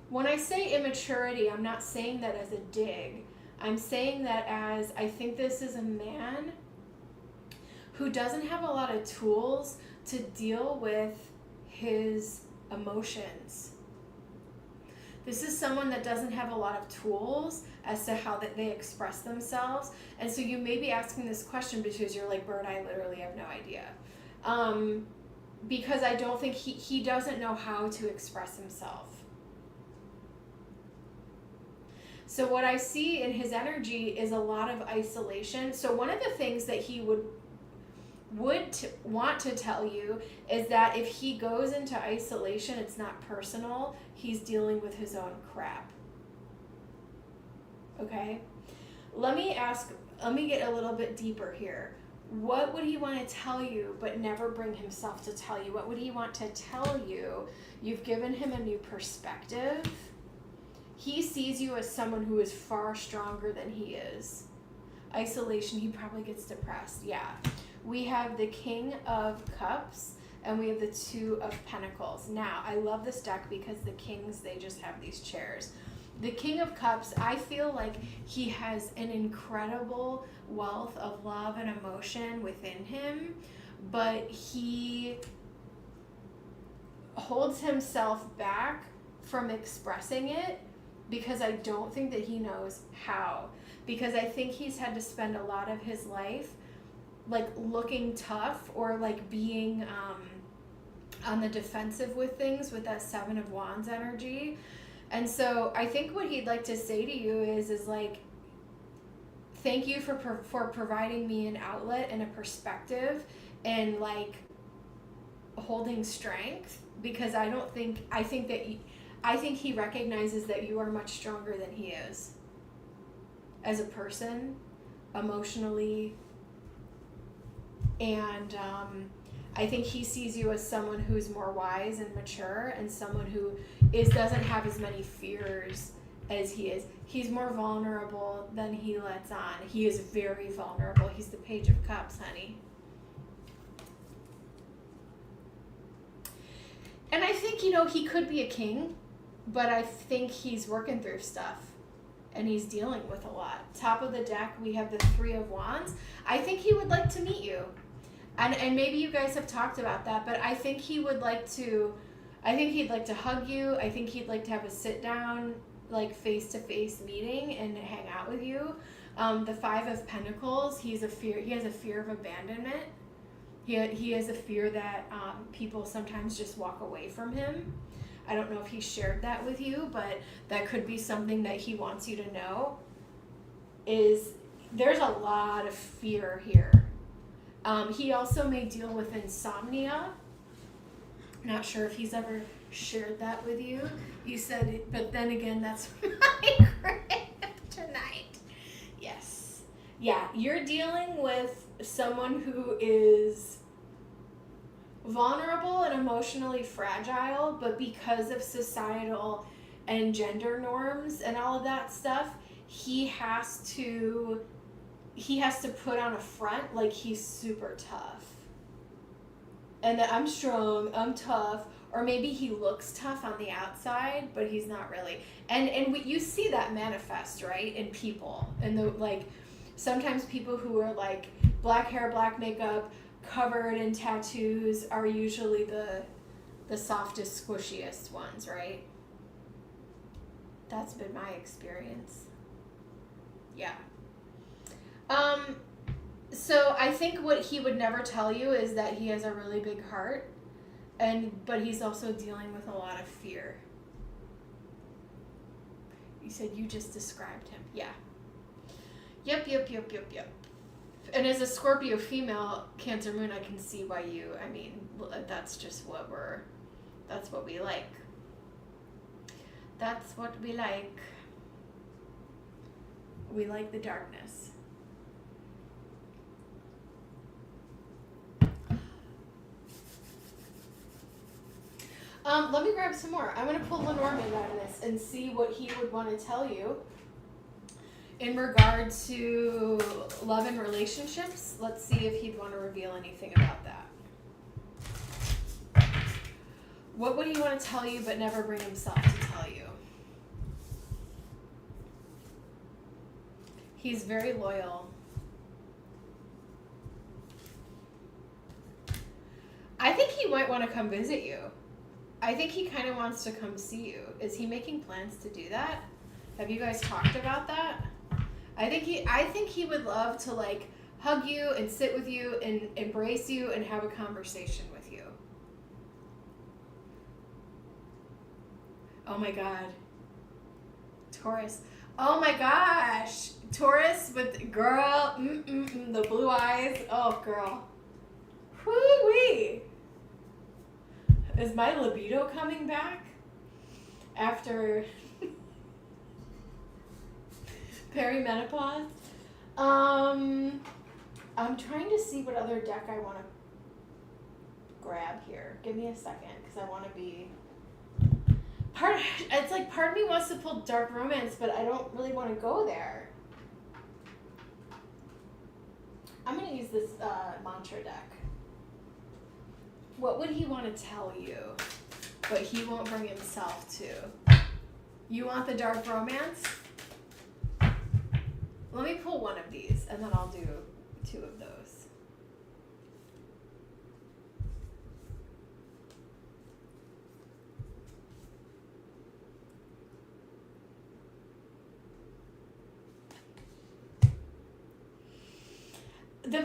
[SPEAKER 1] when I say immaturity, I'm not saying that as a dig. I'm saying that as, I think this is a man who doesn't have a lot of tools to deal with his emotions. This is someone that doesn't have a lot of tools as to how that they express themselves. And so you may be asking this question because you're like, Bird, I literally have no idea. Because I don't think he doesn't know how to express himself. So what I see in his energy is a lot of isolation. So one of the things that he would want to tell you is that if he goes into isolation, it's not personal. He's dealing with his own crap. Okay? Let me get a little bit deeper here. What would he want to tell you but never bring himself to tell you? What would he want to tell you? You've given him a new perspective. He sees you as someone who is far stronger than he is. Isolation, he probably gets depressed. Yeah. We have the King of Cups and we have the 2 of Pentacles. Now, I love this deck because the Kings, they just have these chairs. The King of Cups, I feel like he has an incredible wealth of love and emotion within him, but he holds himself back from expressing it because I don't think that he knows how. Because I think he's had to spend a lot of his life like looking tough or like being on the defensive with things with that 7 of Wands energy. And so I think what he'd like to say to you is like, thank you for providing me an outlet and a perspective and like holding strength, because I think he recognizes that you are much stronger than he is as a person, emotionally, and I think he sees you as someone who's more wise and mature and someone who doesn't have as many fears as he is. He's more vulnerable than he lets on. He is very vulnerable. He's the Page of Cups, honey. And I think, he could be a king, but I think he's working through stuff and he's dealing with a lot. Top of the deck, we have the 3 of Wands. I think he would like to meet you. And maybe you guys have talked about that, but I think he'd like to hug you. I think he'd like to have a sit down, like face-to-face meeting and hang out with you. The 5 of Pentacles, he has a fear of abandonment. He has a fear that people sometimes just walk away from him. I don't know if he shared that with you, but that could be something that he wants you to know. There's a lot of fear here. He also may deal with insomnia. Not sure if he's ever shared that with you. You said, but then again, that's my kryptonite. Yes. Yeah, you're dealing with someone who is vulnerable and emotionally fragile, but because of societal and gender norms and all of that stuff, he has to put on a front like he's super tough. And that I'm strong, I'm tough, or maybe he looks tough on the outside, but he's not really. And you see that manifest, right, in people. And the like, sometimes people who are like black hair, black makeup, covered in tattoos are usually the softest, squishiest ones, right? That's been my experience. Yeah. So I think what he would never tell you is that he has a really big heart, but he's also dealing with a lot of fear. You said you just described him. Yeah. Yep. And as a Scorpio female, Cancer moon, I can see why that's just that's what we like. That's what we like. We like the darkness. Let me grab some more. I'm going to pull Lenormand out of this and see what he would want to tell you in regard to love and relationships. Let's see if he'd want to reveal anything about that. What would he want to tell you but never bring himself to tell you? He's very loyal. I think he might want to come visit you. I think he kind of wants to come see you. Is he making plans to do that? Have you guys talked about that? I think he would love to like hug you and sit with you and embrace you and have a conversation with you. Oh my God. Taurus. Oh my gosh. Taurus with girl, the blue eyes. Oh girl. Whoo-wee. Is my libido coming back after perimenopause? I'm trying to see what other deck I want to grab here. Give me a second, because I want to be it's like part of me wants to pull Dark Romance, but I don't really want to go there. I'm going to use this mantra deck. What would he want to tell you, but he won't bring himself to? You want the Dark Romance? Let me pull one of these, and then I'll do two of those. The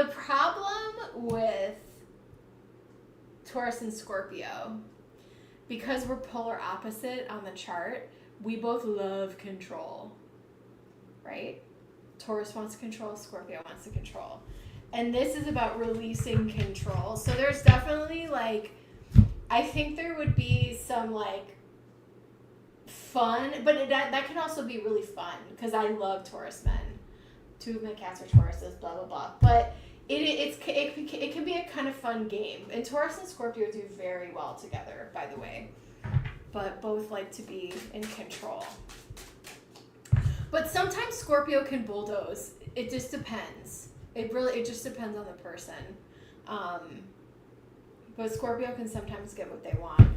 [SPEAKER 1] problem with Taurus and Scorpio, because we're polar opposite on the chart, we both love control, right? Taurus wants to control, Scorpio wants to control. And this is about releasing control. So there's definitely like, I think there would be some like fun, but that can also be really fun because I love Taurus men. Two of my cats are Tauruses, blah, blah, blah. But it can be a kind of fun game. And Taurus and Scorpio do very well together, by the way. But both like to be in control. But sometimes Scorpio can bulldoze. It just depends. It just depends on the person. But Scorpio can sometimes get what they want.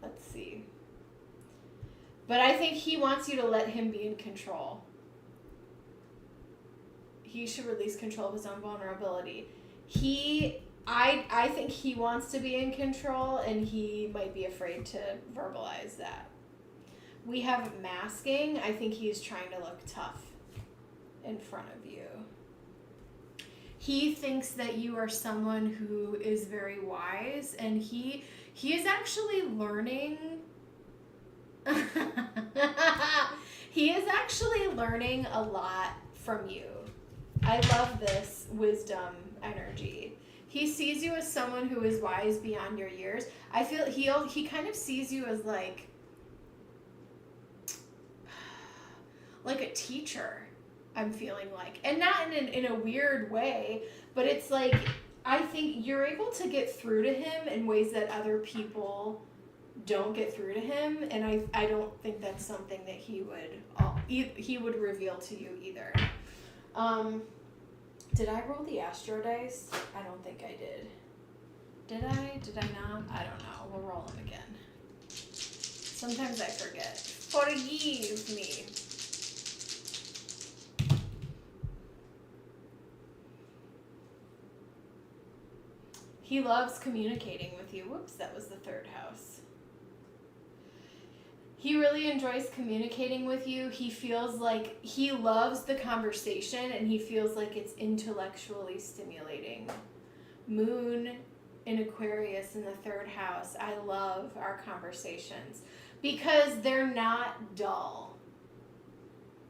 [SPEAKER 1] Let's see. But I think he wants you to let him be in control. He should release control of his own vulnerability. I think he wants to be in control, and he might be afraid to verbalize that. We have masking. I think he's trying to look tough in front of you. He thinks that you are someone who is very wise, and he is actually learning. He is actually learning a lot from you. I love this wisdom energy. He sees you as someone who is wise beyond your years. I feel he kind of sees you as like a teacher. I'm feeling like, and not in a weird way, but it's like I think you're able to get through to him in ways that other people don't get through to him, and I don't think that's something that he would reveal to you either. Did I roll the Astro dice? I don't think I did. Did I? Did I not? I don't know. We'll roll them again. Sometimes I forget. Forgive me. He loves communicating with you. Whoops, that was the third house. He really enjoys communicating with you. He feels like he loves the conversation and he feels like it's intellectually stimulating. Moon in Aquarius in the third house. I love our conversations because they're not dull.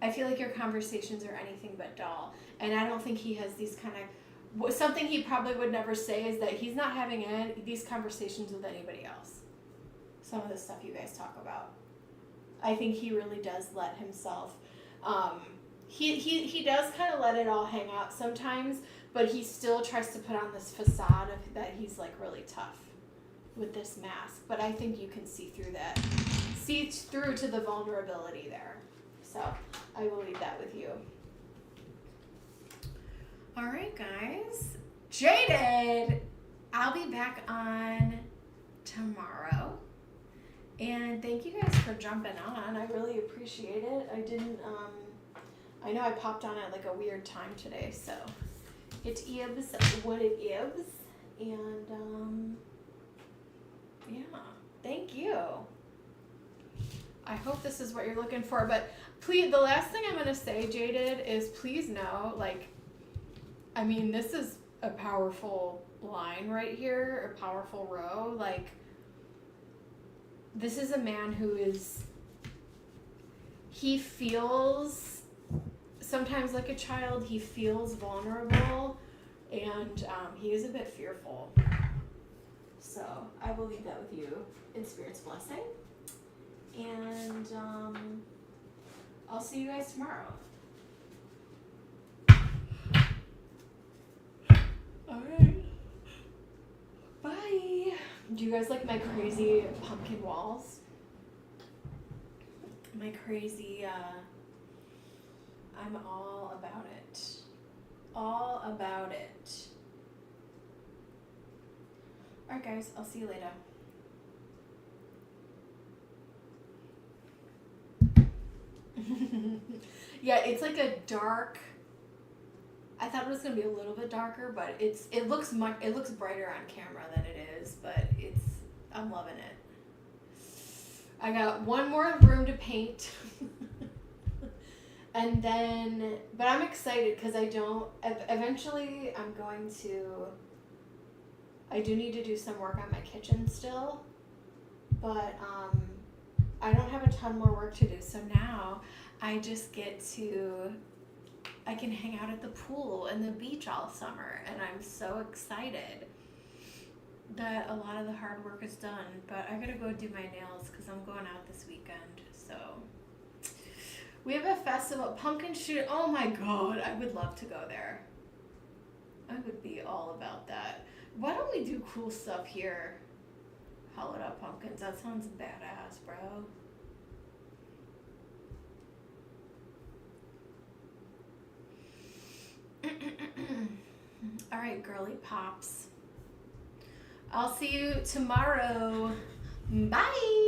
[SPEAKER 1] I feel like your conversations are anything but dull. And I don't think he has these kind of... Something he probably would never say is that he's not having these conversations with anybody else. Some of the stuff you guys talk about. I think he really does let himself, he does kind of let it all hang out sometimes, but he still tries to put on this facade of that he's like really tough with this mask. But I think you can see through that, see through to the vulnerability there. So I will leave that with you. All right, guys. Jaded! I'll be back on tomorrow. And thank you guys for jumping on. I really appreciate it. I know I popped on at like a weird time today, so it is what it is. And yeah, thank you. I hope this is what you're looking for, but please, the last thing I'm going to say, Jaded, is please know, like, I mean, this is a powerful line right here, a powerful row, like, this is a man who he feels sometimes like a child, he feels vulnerable, and he is a bit fearful. So I will leave that with you in Spirit's blessing. And I'll see you guys tomorrow. All right. Bye. Do you guys like my crazy pumpkin walls? My crazy, I'm all about it. All about it. Alright guys, I'll see you later. Yeah, it's like a dark, I thought it was gonna be a little bit darker, but it looks brighter on camera than it is, but I'm loving it. I got one more room to paint, and then, but I'm excited because eventually I do need to do some work on my kitchen still, but I don't have a ton more work to do, so now I just I can hang out at the pool and the beach all summer, and I'm so excited that a lot of the hard work is done. But I gotta go do my nails because I'm going out this weekend. So we have a festival, pumpkin shoot. Oh my god, I would love to go there. I would be all about that. Why don't we do cool stuff here? Hollowed out pumpkins. That sounds badass, bro. All right, girly pops. I'll see you tomorrow. Bye.